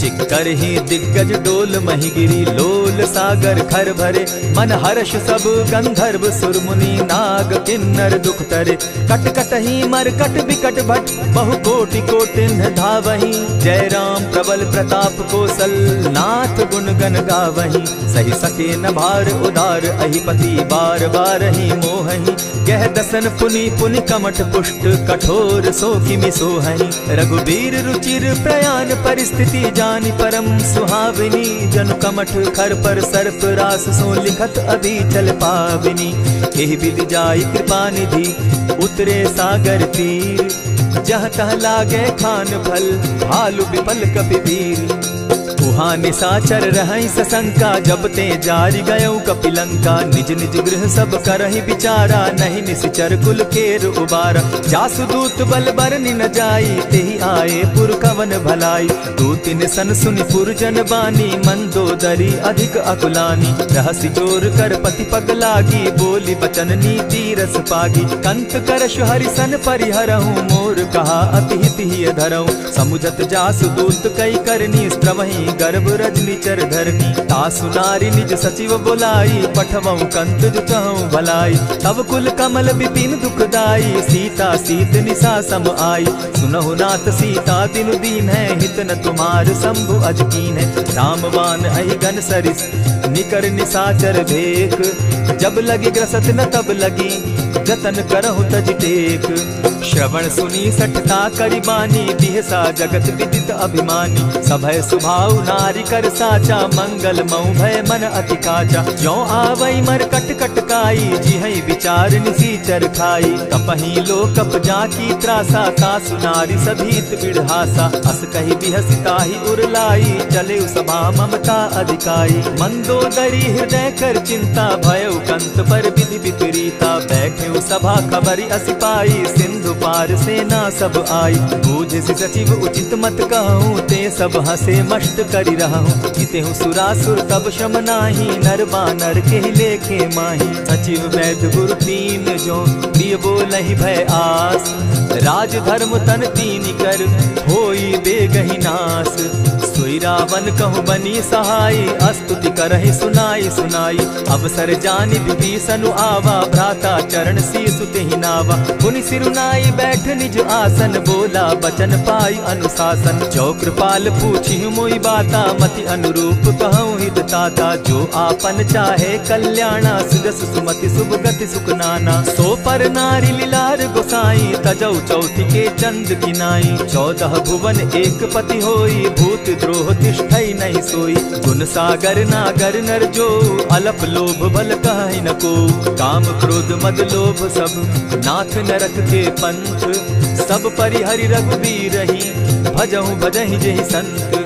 चिक्करहि दिग्गज डोल महि गिरी लोल सागर खर भरे। मन हर्ष सब गंधर्व सुर मुनि नाग किन्नर दुख तरे। कट कटहि मरकट बिकट भट बहु कोटि कोटिन्ह धावहि। जय राम प्रबल प्रताप कौशल नाथ गुण गण गावहि। सही सके न भार उदार अहिपति बार बार ही मोहहि। गह दसन पुनि पुनि कमठ पुष्ट कठोर सो किमि सोहहि। रघुबीर रुचिर प्रयाण परिस्थिति जानि परम सुहाविनी। जनु कमठ खर पर सर्प रास सो लिखत अभी चल पाविनी। एहि विधि जाई कृपा निधि उतरे सागर तीर। जह तह लागे खान फल भालु विफल कपि वीर। उहाँ निशाचर रहई सशंका, जब ते जारी गयऊ कपिलंका। निज निज गृह सब करहि विचारा, नहीं निशिचर कुल केर उबारा। जासु दूत बल बरनि न जाई, तेहि आए पुर कवन भलाई। दूति निसन सुनि पुरजन बानी, मंदोदरी अधिक अकुलानी। रहसि जोर कर पति पग लागी, बोली बचन नीति रस पागी। कंत करश हरिसन परिहरहूँ, मोर कहा अति हित ही धरऊँ। समुझत जासु दूत कई करनी, स्त्रवहि गर्भ रजनी चर धरनी। तासु नारी निज सचिव बोलाई, पठवऊँ कंत जुचहूँ भलाई। तब कुल कमल विपिन दुखदाई, सीता सीत निशा सम आई। सुनहु नाथ सीता दिनु दीन है, हित न तुम्हार शंभु अज कीन है। रामवान अहिगन सरिस निकर निशाचर भेक, जब लगी ग्रसत न तब लगी जतन करहु तज टेक। श्रवण सुनी सठता करी बानी, बिहसा जगत विदित अभिमानी। सभय सुभाव नारी कर साचा, मंगल मऊ भय मन अति काचा। जो आवई मर कट कटकाई, जिहई विचार निसीचर खाई। तपही लोकप जाकी त्रासा, तासु नारी सभीत बिढ़ासा। अस कही बिहसिता ही उरलाई, चले सभा ममता अधिकाई। मंदोदरी हृदय कर चिंता, भयउ कंत पर विधि विपरीता। बैठे सभा खबरी असी पाई, सिंधु पार सेना सब आई। बूझ सचिव उचित मत कहूँ, ते सब हंसे मस्त करी रहूँ। जितेहु सुरासुर तब शम नाही, नर बानर के लेखे माही। सचिव वैद्य गुरु तीन जो, प्रिय बोलहि भय आस। राज धर्म तन तीन कर, होई बेगहि नास। सोई रावण कहु बनी सहाई, अस्तुति करहि सुनाई सुनाई। अवसर जानि विभीषण आवा, भ्राता चरण शीसु तेहि नावा। पुनि सिरुनाई बैठ निज आसन, बोला बचन पाई अनुशासन। जो कृपाल पूछि मोई बाता, मति अनुरूप कहूँ हित ताता। जो आपन चाहे कल्याणा, सुजस सुमति शुभ गति सुख नाना। सो पर नारी लीलार गोसाई, तजौ चौथी के चंद किनाई। 14 भुवन एक पति होई, भूत द्रोह तिष्ठई नहीं सोई। गुण सागर नागर नर जो, अलप लोभ बल कहि न को। काम क्रोध मद लोभ सब, नाथ नरक के पंथ। सब परिहरि रघुबीर रही, भजहु भजहि जेहि संत।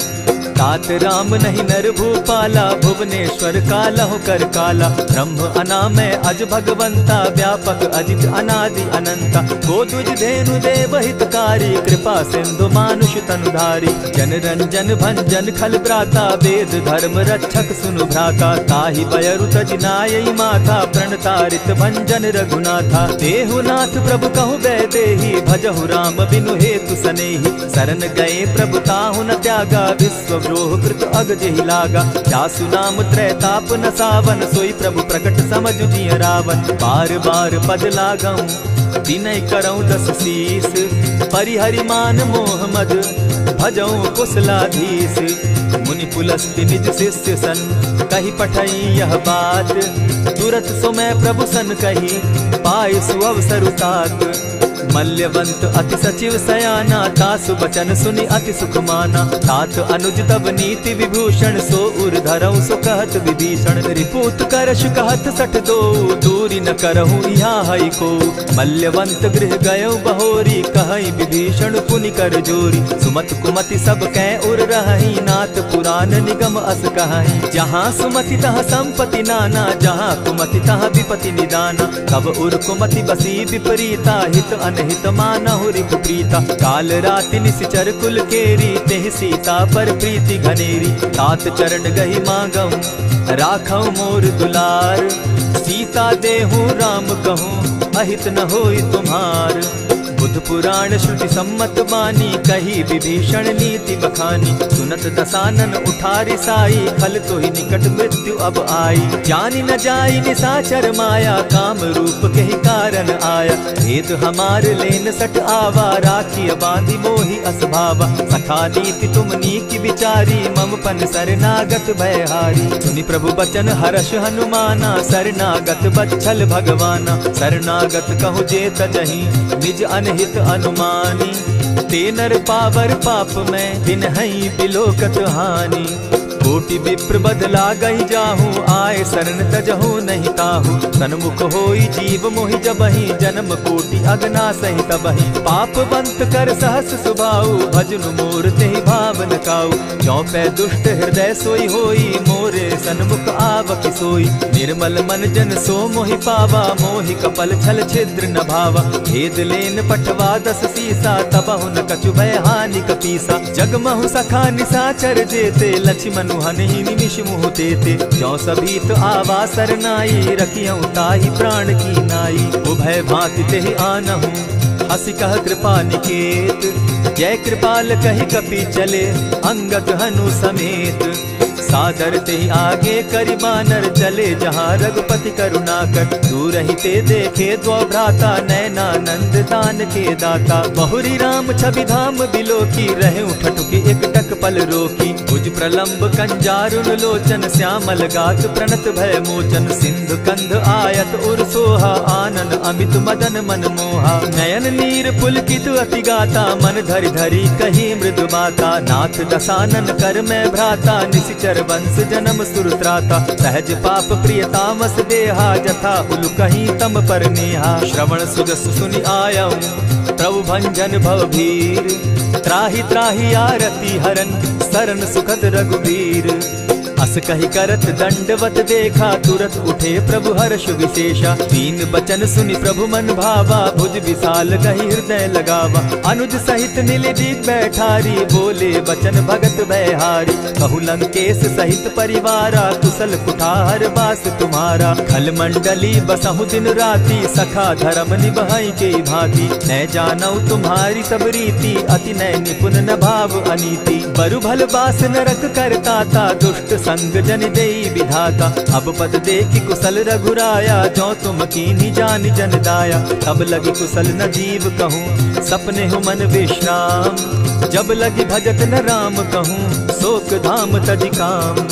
तात राम नहीं नर भूपाला, भुवनेश्वर कालहु कर काला। ब्रह्म अनामय अज भगवंता, व्यापक अजित अनादि अनंता। गोदुज धेनु देव हितकारी, कृपा सिंधु मानुष तनुधारी। जन रंजन भंजन खल भ्राता, वेद धर्म रक्षक सुनु भ्राता। ताहि बयरु तज नायई माथा, प्रणतारित भंजन रघुनाथा। देहु नाथ प्रभु कहु बैदेही, भजहु राम बिनु हेतु सनेही। शरण गए प्रभु ताहु न त्यागा, विश्व द्रोह कृत अग जेहि लागा। जासु नाम त्रैताप न सावन, सोई प्रभु प्रकट समझ जिय रावण। बार बार पद लागऊं, विनय करऊं 10 शीस। परिहरि मान मोह मद, भजऊं कुशलाधीश। मुनि पुलस्त्य निज शिष्य सन, कही पठई यह बात। तुरत सो मैं प्रभु सन कही, पाय सुअवसर तात। मल्यवंत अति सचिव सयाना, तासु बचन सुनि अति सुख माना। तात अनुज तब नीति विभूषण, सो उर धरऊं सो कहत विभीषण। रिपुत करश कहत सठ दो, दूरी न करहूँ यहाँ हई को। मल्यवंत गृह गयो बहोरी, कहई विभीषण पुनि कर जोरी। सुमत कुमति सब कै उर रहई, नाथ पुराण निगम अस कहई। जहाँ सुमति तहाँ संपत्ति नाना, जहाँ कुमति तहाँ विपति निदाना। तब उर कुमति बसी विपरीता, हित अनहित मानहु रिपु प्रीता। काल राति निशिचर कुल केरी, तेहि सीता पर प्रीति घनेरी। तात चरण गही मांगऊं, राखऊं मोर दुलार। सीता देहूं राम कहूं, अहित न होई तुम्हार। बुध पुराण श्रुति सम्मत बानी, कही विभीषण नीति बखानी। सुनत दसानन उठारी साई, खल तो ही निकट मृत्यु अब आई। जानी न जाई निशाचर माया, काम रूप के ही कारण आया। भेद हमार लेन सट आवा, राखी बांधी मोहि असभावा। सखा नीति तुम नीति विचारी, मम पन शरणागत भयहारी। सुनि प्रभु बचन हर्ष हनुमाना, शरणागत बच्छल भगवाना। शरणागत कहु जे तजहि, निज अनहित अनुमानी। ते नर पावर पाप में, बिनहई बिलोकत हानि। कोटि विप्र बदला गई जाहू, आए शरण तजहू नहीं ताहू। सन्मुख होई जीव मोहि जबहि, जन्म कोटि अगना सही तबहि। पाप बंत कर सहस सुभाऊ, भजनु मोर तेहि भावन काऊ। चौपै दुष्ट हृदय सोई होई, मोरे सन्मुख आवक सोई। निर्मल मन जन सो मोहि पावा, मोहि कपल छल छिद्र न भावा। भेद लेन पठवा दस सीसा, तबहु न कछु भय हानि कपीसा। जगमहु सखा निसाचर जेते, लक्ष्मण हनहि निमिष मुह तेते। जो सभीत आवा सरनाई, रखियऊ ताहि प्राण की नाई। उभय भांति तेहि आनहु, हसी कह कृपा निकेत। जय कृपाल कहि कपि चले, अंगद हनु समेत। सादर ते आगे करि बानर, चले जहाँ रघुपति करुणा कर। दूर ही ते देखे द्वौ भ्राता, नैनानंद दान के दाता। बहुरी राम छवि धाम बिलोकी, रहे उठटुकी एक टक पल रोकी। भुज प्रलंब कंजारुन लोचन, श्यामल गात प्रणत भय मोचन। सिंधु कंध आयत उर सोहा, आनन अमित मदन मन मोहा। नयन नीर पुलकित अति गाता, मन धरि धरि कही मृदु बाता। नाथ दसानन कर मैं भ्राता, निशिचर वंश जन्म सुरत्राता। सहज पाप प्रियतामस देहा, जथा उलु कहीं तम पर नेहा। श्रवण सुजस सुनि आयऊ, प्रभु भंजन भवभीर। त्राहि त्राहि आरती हरन, सरन सुखद रघुवीर। अस कहि करत दंडवत देखा, तुरत उठे प्रभु हर्ष विशेषा। तीन बचन सुनि प्रभु मन भावा, भुज विशाल कहि हृदय लगावा। अनुज सहित नीलदीप बैठारी, बोले बचन भगत भयहारी। कहु लंकेश सहित परिवारा, कुशल कुठार बास तुम्हारा। खल मंडली बसहु दिन राति, सखा धर्म निभाई के भांति। न जानऊ तुम्हारी सब रीति, अति नय निपुण न भाव अनीति। बरु भल बास नरक करताता, दुष्ट संग जन देई विधाता। अब पद देखि कुशल रघुराया, जो तुम कीन्ही जानि जन दाया। तब लगी कुशल न जीव कहूँ, सपने हु मन विश्राम। जब लगी भजत न राम कहूँ, शोक धाम तजि काम।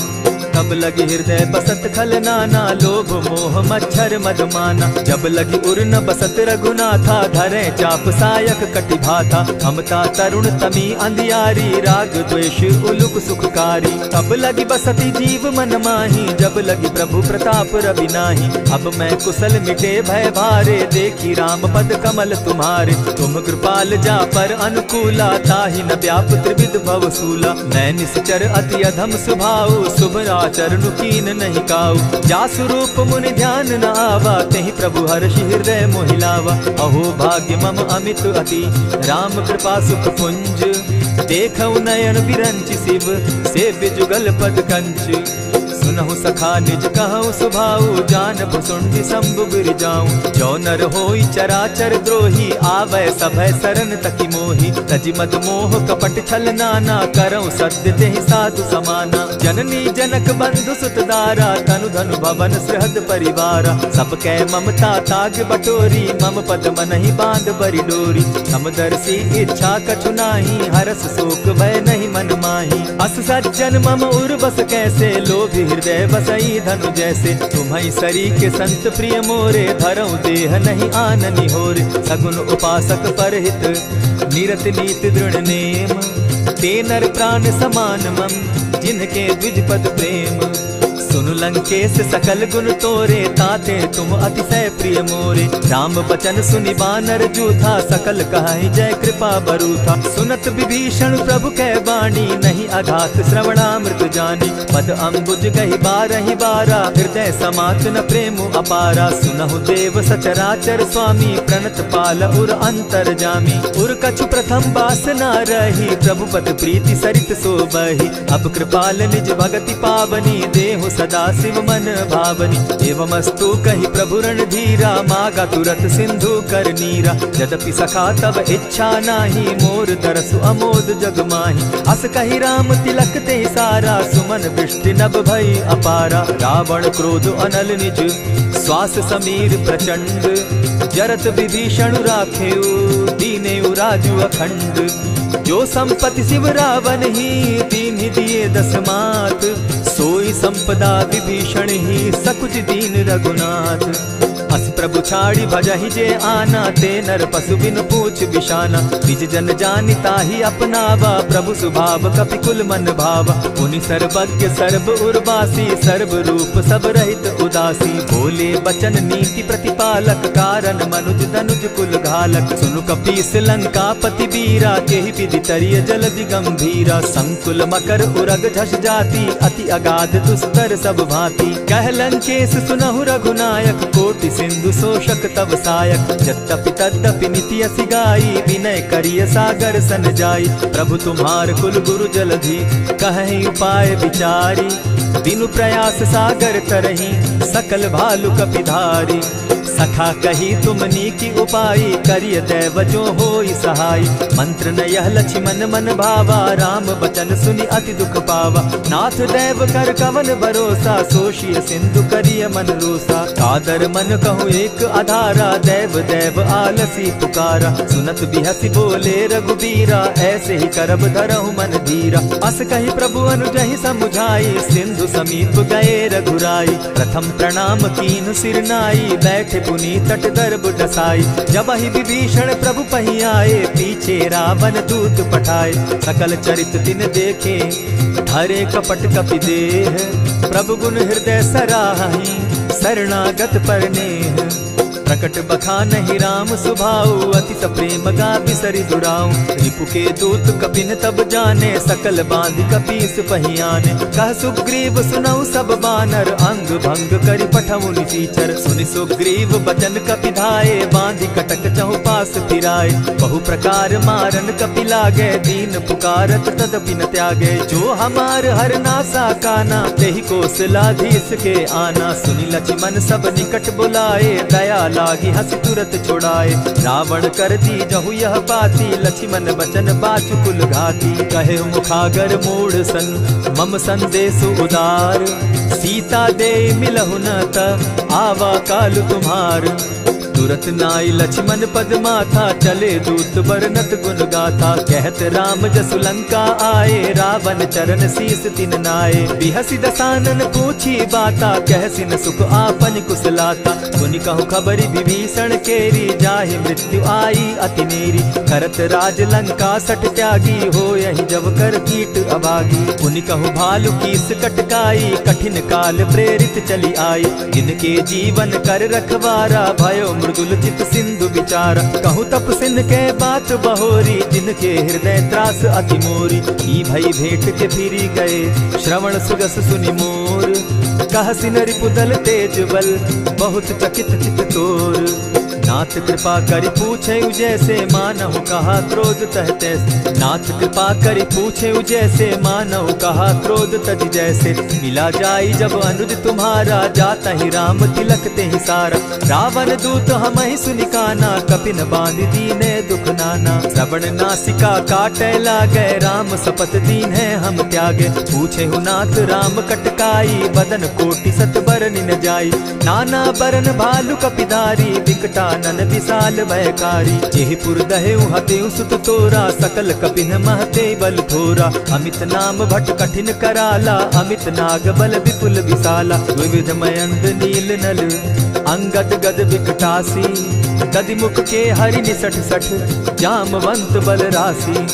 तब लगी हृदय बसत खल नाना, लोभ मोह मच्छर मदमाना। जब लगी उर न बसत रघुनाथा, धरे चाप सायक कटि भाता। ममता तरुण तमी अंधियारी, राग द्वेष उलुक सुखकारी। तब लगी बसती जीव मन माही, जब लगी प्रभु प्रताप रवि नाही। अब मैं कुशल मिटे भय भारे, देखी राम पद कमल तुम्हारे। तुम कृपाल जा पर अनुकूला, ताहि न व्याप त्रिविध भव सूला। मैं निश्चर अति अधम स्वभाव, शुभ चरणु कीन नहीं काऊ। जासु रूप मुनि ध्यान न आवा, तेहि प्रभु हर्षि हृदय मोहिलावा। अहो भाग्य मम अमित अति, राम कृपा सुख पुंज। देखऊ नयन बिरंचि शिव, सेव्य जुगल पद कंच। सुनहु सखा निज कहु सुभाऊ, जानबु सुंडि शंभु गिर जाऊं। जो नर होई चराचर द्रोही, आवै सभय सरन तकि मोहि। तजि मद मोह कपट छल नाना, करऊं सत्य तेहि साधु समाना। जननी जनक बंधु सुत दारा, तनु धनु भवन सृहद परिवारा। सब कै ममता ताग बटोरी, मम पद मनहि बांध बरि डोरी। समदर्शी इच्छा कछु नाही, हरस शोक भय नहीं मन माही। अस सज्जन मम उर बस कैसे, लोभी हृदय बसई धनु जैसे। तुम्हारी सरी के संत प्रिय मोरे, धरऊं देह नहीं आननि होरे। सगुन उपासक परहित, निरत नीत दृढ़ नेम। ते नर प्राण समान मम, जिनके द्विज पद प्रेम। सुन लंकेश सकल गुण तोरे, ताते तुम अतिशय प्रिय मोरे। राम बचन सुनि बानर जूथा, सकल कहाई जय कृपा बरूथा। सुनत विभीषण प्रभु कै बाणी, नहीं अघात श्रवणामृत जानी। पद अम्बुज कहि बारहि बारा, हृदय समात न प्रेम अपारा। सुनहु देव सचराचर स्वामी, प्रणत पाल उर अंतर जामी। उर कछु प्रथम बास न रही, प्रभु पद प्रीति सरित सोबहि। अब कृपाल निज भगति पावनी, देहु सदा शिव मन भावनी। एवमस्तु कहि प्रभु रणधीरा, मागा तुरत सिंधु कर नीरा। यद्यपि सखा तब इच्छा नाही, मोर तरसु अमोद जग माही। अस कहि राम तिलक ते सारा, सुमन वृष्टि नभ भई अपारा। रावण क्रोध अनल निज, श्वास समीर प्रचंड। जरत विभीषण राखेउ, दीनेउ राजु अखंड। जो संपत्ति शिव रावण ही, दीन्हि दिए दस मात। सोई संपदा विभीषण ही, सकुच दीन रघुनाथ। हस प्रभु छाड़ी भजहि जे आना, ते नर पशु बिन पूछ बिशाना। निज जन जानि ताहि अपनावा, प्रभु स्वभाव कपि कुल मन भावा। मुनि सर्वज्ञ सर्व उर्वासी, सर्व रूप सब रहित उदासी। बोले बचन नीति प्रतिपालक, कारण मनुज धनुज कुल घालक। सुनु कपीस लंकापति वीरा, केहि विधि तरिय जलधि गंभीरा। संकुल मकर उरग झष जाति, अति अगाध दुस्तर सब भांति। कह लंकेश सुनहु रघुनायक, कोटि सिंधु शोषक तव सायक। यद्यपि तद्यपि निति असि गाई, विनय करिय सागर सन जाई। प्रभु तुम्हार कुल गुरु जलधि, कहि उपाय विचारी। बिनु प्रयास सागर तरहि, सकल भालु कपिधारी। सखा कही तुमनी की उपाई, करिय दैव जो होई सहाय। मंत्र न यह लक्ष्मण मन भावा, राम बचन सुनि अति दुख पावा। नाथ दैव कर कवन भरोसा, सोषिय सिंधु करिय मन रोसा। कादर मन कहूँ एक आधारा, दैव दैव आलसी पुकारा। सुनत बिहसी बोले रघुबीरा, ऐसे ही करब धरहु मन धीरा। अस कही प्रभु अनुजहि समुझाई, सिंधु समीप गए रघुराई। प्रथम प्रणाम कीन सिर नाई, बैठे पुनि तट दर्भ डसाई। जब ही विभीषण प्रभु पही आए, पीछे रावण दूत पठाए। सकल चरित तिन देखे, धरे कपट कपि देह। प्रभु गुण हृदय सराहि, शरणागत परनेह। प्रकट बखानहि राम सुभाऊ, अति सप्रेम गा बिसरि दुराऊ। रिपु के दूत कपिन तब जाने, सकल बांधि कपीस पहियाने। कह सुग्रीव सुनऊ सब बानर, अंग भंग करि पठऊ निसीचर। सुनि सुग्रीव बचन कपि धाये, बांधि कटक चहु पास फिराए। बहु प्रकार मारन कपि लागे, दीन पुकारत तदपि न त्यागे। जो हमार हर नासा काना, तेहि कौशलाधीश के आना। सुनि लक्ष्मण सब निकट बुलाए, दया लागी हंसी तुरत छुड़ाए। रावण कर दी जहु यह बाती, लक्ष्मण बचन बाचु कुल घाती। कहे मुखागर मूढ़ सन, मम संदेश उदार। सीता दे मिलहु न त, आवा काल तुम्हार। तुरत नाई लक्ष्मण पद माथा, चले दूत बरनत गुण गाथा। कहत राम जसु लंका आए, रावण चरण शीस तिन नाए। बिहसी दसानन पूछी बाता, कहसिन सुख आपन कुशलाता। सुनि कहु खबरी विभीषण केरी, जाहि मृत्यु आई अति नेरी। करत राज लंका सठ त्यागी, हो यही जब कर कीट अभागी। पुनि कहु भालु कीस कटकाई, कठिन काल प्रेरित चली आई। जिनके जीवन कर रखवारा, भयो मृदुल चित सिंधु विचारा। कहूँ तप सिंध के बात बहोरी, जिनके हृदय त्रास अति मोरी। ई भई भेंट के फिरी गए, श्रवण सुगस सुनि मोर। कहसिन रिपुदल तेज बल, बहुत चकित चित तोर। नाथ कृपा करि पूछे जैसे, मानहु कहा क्रोध तह तैसे। नाथ कृपा करि पूछे जैसे, मानहु कहा क्रोध तज जैसे। मिला जाई जब अनुज तुम्हारा, जाता ही राम तिलक ते ही सारा। रावण दूत हम ही सुनि काना, कपिन बांध दीने दुख नाना। श्रवण नासिका काटे लागे, राम सपत दीन है हम त्यागे। पूछे हु नाथ राम कटकाई, बदन कोटि सत बरन न जाई। नाना बरन भालु कपिधारी, विकटा नन विशाल भयकारी। जेहिपुर दहेउ हतेउ सुत तोरा, सकल कपिन महते बल थोरा। अमित नाम भट कठिन कराला, अमित नाग बल विपुल विशाला। विविध मयंद नील नल, अंगद गद विकटासी। गदि मुख के हरि निसठ सठ, जामवंत बल राशि।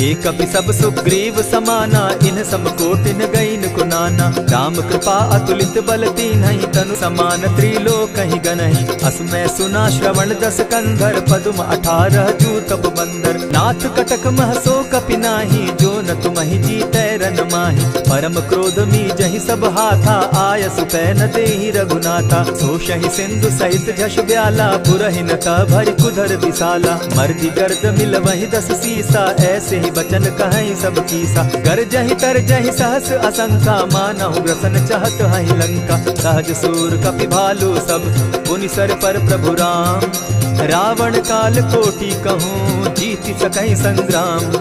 एक कपि सब सुग्रीव समाना, इन सम कोटिन गईन को नाना। राम कृपा अतुलित बल दीन्हि, तनु समान त्रिलोक ही गनहि। अस मैं सुना श्रवण दस कंधर, पदुम 18 जूतब बंदर। नाथ कटक महसो कपि नाही, जो न तुमहि जीतै रन माहि। परम क्रोध मी जहि सब हाथा, आय सुपै न देहि रघुनाथा। सोषहि सिंधु सहित झष ब्याला, पुरहि न त भरि कुधर विशाला। मर्दि गर्द मिल वहि 10 सीसा, ऐसे ही बचन कहीं सब कीसा। गरजहि तरजहि सहस असंखा, मानहु ग्रसन चाहत हहि लंका। सहज सूर कपि भालु सब, पुनि सर पर प्रभु राम। रावण काल कोटि कहूँ, जीति सकहि संग्राम।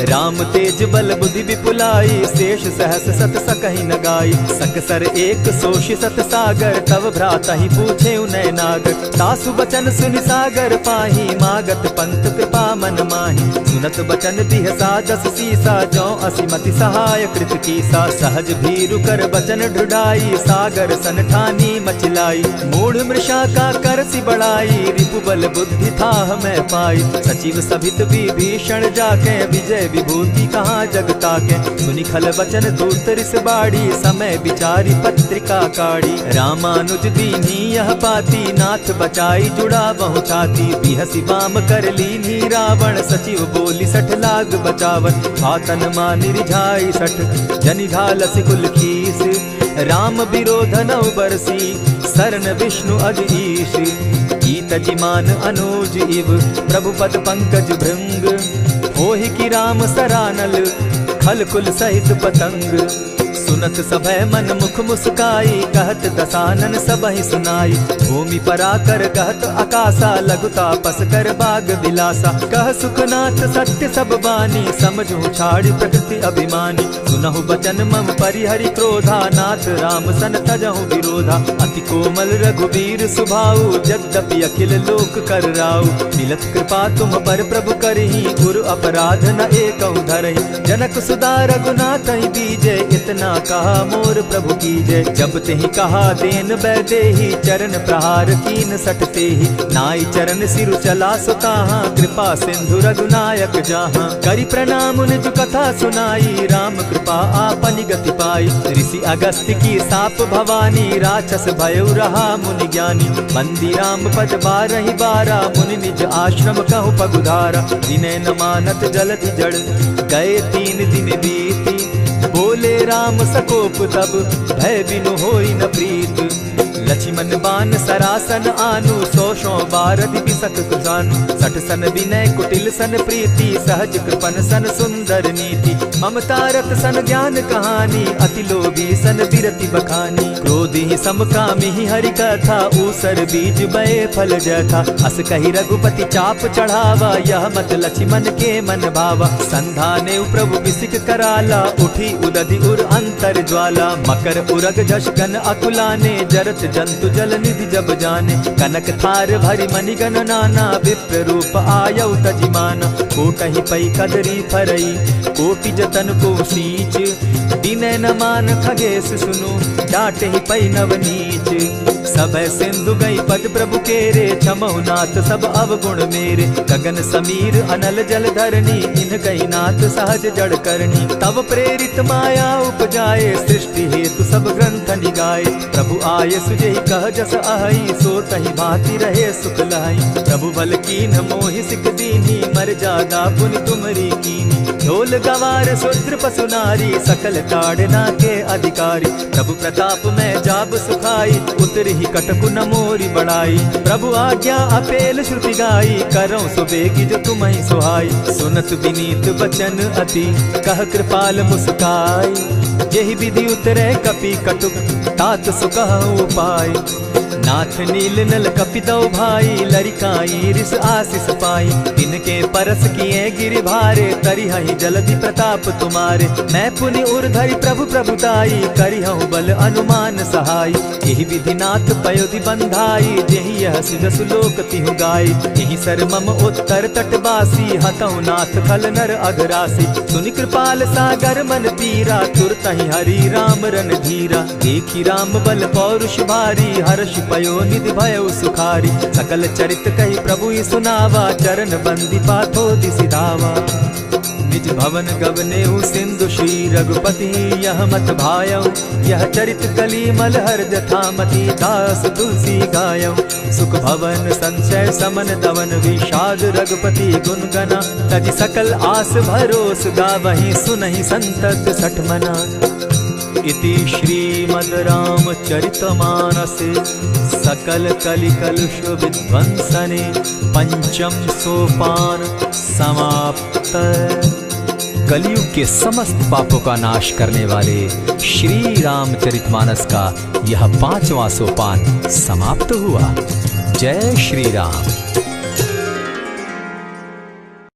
राम तेज निज बल बुद्धि विपुलाई, शेष सहस सत सकहि न गाई। सकसर एक सोषि सत सागर, तव भ्राता ही पूछे उनय नागर। तासु बचन सुनि सागर पाही, मागत पंत कृपा मन माही। सुनत बचन दिह सादस सीसा, जौ असिमति सहाय कृत कीसा। सहज भीरु कर बचन ढुढ़ाई, सागर सन ठानी मचिलाई। मूढ़ मृषा का कर सी बढ़ाई, रिपु बल बुद्धि था मैं पाई। सचिव सभित विभीषण जाके, विजय विभूति कहाँ जगता के। सुनि खल बचन दूत रिस बाड़ी, समय विचारी पत्रिका काढ़ी। रामानुज दीनी यह पाती, नाथ बचाई जुड़ा बहु छाती। बिहसी बाम कर लीनी रावण, सचिव बोली सठ लाग बचावन। आतन मानि रिझाई सठ, जनि झालसि कुल खीस। राम विरोध नौ बरसी, शरण विष्णु अज ईश। गीत जिमान अनुज इव, प्रभु पद पंकज भृंग। होहि की राम सरानल, खल कुल सहित पतंग। सुनत सभय मन मुख मुस्काई, कहत दसानन सबहि सुनाई। भूमि पराकर कहत आकाशा, लघु तापस कर बाग बिलासा। कह सुखनाथ सत्य सब बानी, समझू छाड़ी प्रकृति अभिमानी। सुनहु बचन मम परिहरि क्रोधा, नाथ राम सन तजहु विरोधा। अति कोमल रघुबीर सुभाऊ, जगदपि अखिल लोक कर राऊ। मिलत कृपा तुम पर प्रभु करही, गुरु अपराध न एकहु धरहि। जनक सुदा रघुनाथ ही दीजे, इतना कहा मोर प्रभु कीजे। जब तेहि कहा देन बैदेही, चरण प्रहार कीन सटते ही। नाई चरण सिरु चला सुताहा, कृपा सिंधु रघुनायक जाहा। करि प्रणाम निज कथा सुनाई, राम कृपा आपनि गति पाई। ऋषि अगस्त्य की साप भवानी, राक्षस भयउ रहा मुनि ज्ञानी। बंदी राम पद बारहि बारा, मुनि निज आश्रम कहु पगुधारा। विनय न मानत जलधि जड़, गए 3 दिन बीती। बोले राम सकोप तब, भय बिनु होई न प्रीत। लक्ष्मण बान सरासन आनु, 100 बारधि बिसक कुजानु। 60 सन विनय कुटिल सन प्रीति, सहज कृपन सन सुंदर नीति। ममता रत सन ज्ञान कहानी, अति लोभी सन बिरति बखानी। क्रोधी समकामी हरि कथा, ऊसर बीज बये फल जथा। अस कहि रघुपति चाप चढ़ावा, यह मत लक्ष्मण के मन भावा। संधाने प्रभु बिसिक कराला, उठी उदधि उर अंतर ज्वाला। मकर उरग झष गन अकुलाने, जरत जंतु जल निधि जब जाने। कनक थार भरि मणिगण नाना, विप्र रूप आयौ तजिमाना। कोटहि पै कदरी फरई, कोटि जतन को सींच। दिनै न मान खगेश सुनु, डांटहि पै नव नीच। सभय सिंधु गई पद प्रभु केरे, क्षमहु नाथ सब अवगुण मेरे। गगन समीर अनल जल धरनी, इन गई नाथ सहज जड़ करनी। तब प्रेरित माया उपजाए, सृष्टि हेतु सब ग्रंथ निगाए। प्रभु आय सुजेहि कह जस अहई, सो तहि भांति रहे सुख लहई। प्रभु बल कीन मोहि सिख दीनी, मर जादा पुनि तुमरी कीनी। ढोल गवार शूद्र पशु नारी, सकल ताड़ना के अधिकारी। प्रभु प्रताप में जाब सुखाई, उतरि कटकु न मोरी बड़ाई। प्रभु आज्ञा अपेल श्रुति गाई, करौ सुबेगी जो तुम्हि सुहाई। सुनत विनीत बचन अति, कह कृपाल मुस्काई। जेहि विधि उतरे कपि कटुक, तात सुकहु उपाय। नाथ नील नल कपि दौ भाई, लरिकाई रिस आशीष पाई। तिनके परस किए गिरि भारे, तरिहहि जलधि प्रताप तुम्हारे। मैं पुनि उर्धरि प्रभु प्रभुताई, करिहु बल अनुमान सहाय। एहि विधि नाथ पयोधि बंधाई, जेहि यह सुजसु लोक तिहु गाई। एहि सर मम उत्तर तटवासी, हतहु नाथ खल नर अघरासी। सुनि कृपाल सागर मन पीरा, तुरतहि हरि राम रन धीरा। देखी राम बल पौरुष भारी, हर्ष पयो निधि भयउ सुखारी। सकल चरित कहि प्रभु सुनावा, चरण बंदी पाथो दिसि धावा। निज भवन गवनेहु सिंधु श्री रघुपति, यह मत भायौ। यह चरित कली मलहर जथामति, दास तुलसी गायौ। सुख भवन संशय समन दवन, विषाद रघुपति गुण गना। तजि सकल आस भरोस, गावहि सुनहि संतत सठ मना। इति श्रीमद् रामचरितमानसे, सकल कलिकलुष विध्वंसने। पंचम सोपान समाप्त। कलयुग के समस्त पापों का नाश करने वाले श्री रामचरितमानस का यह 5वां सोपान समाप्त हुआ। जय श्री राम।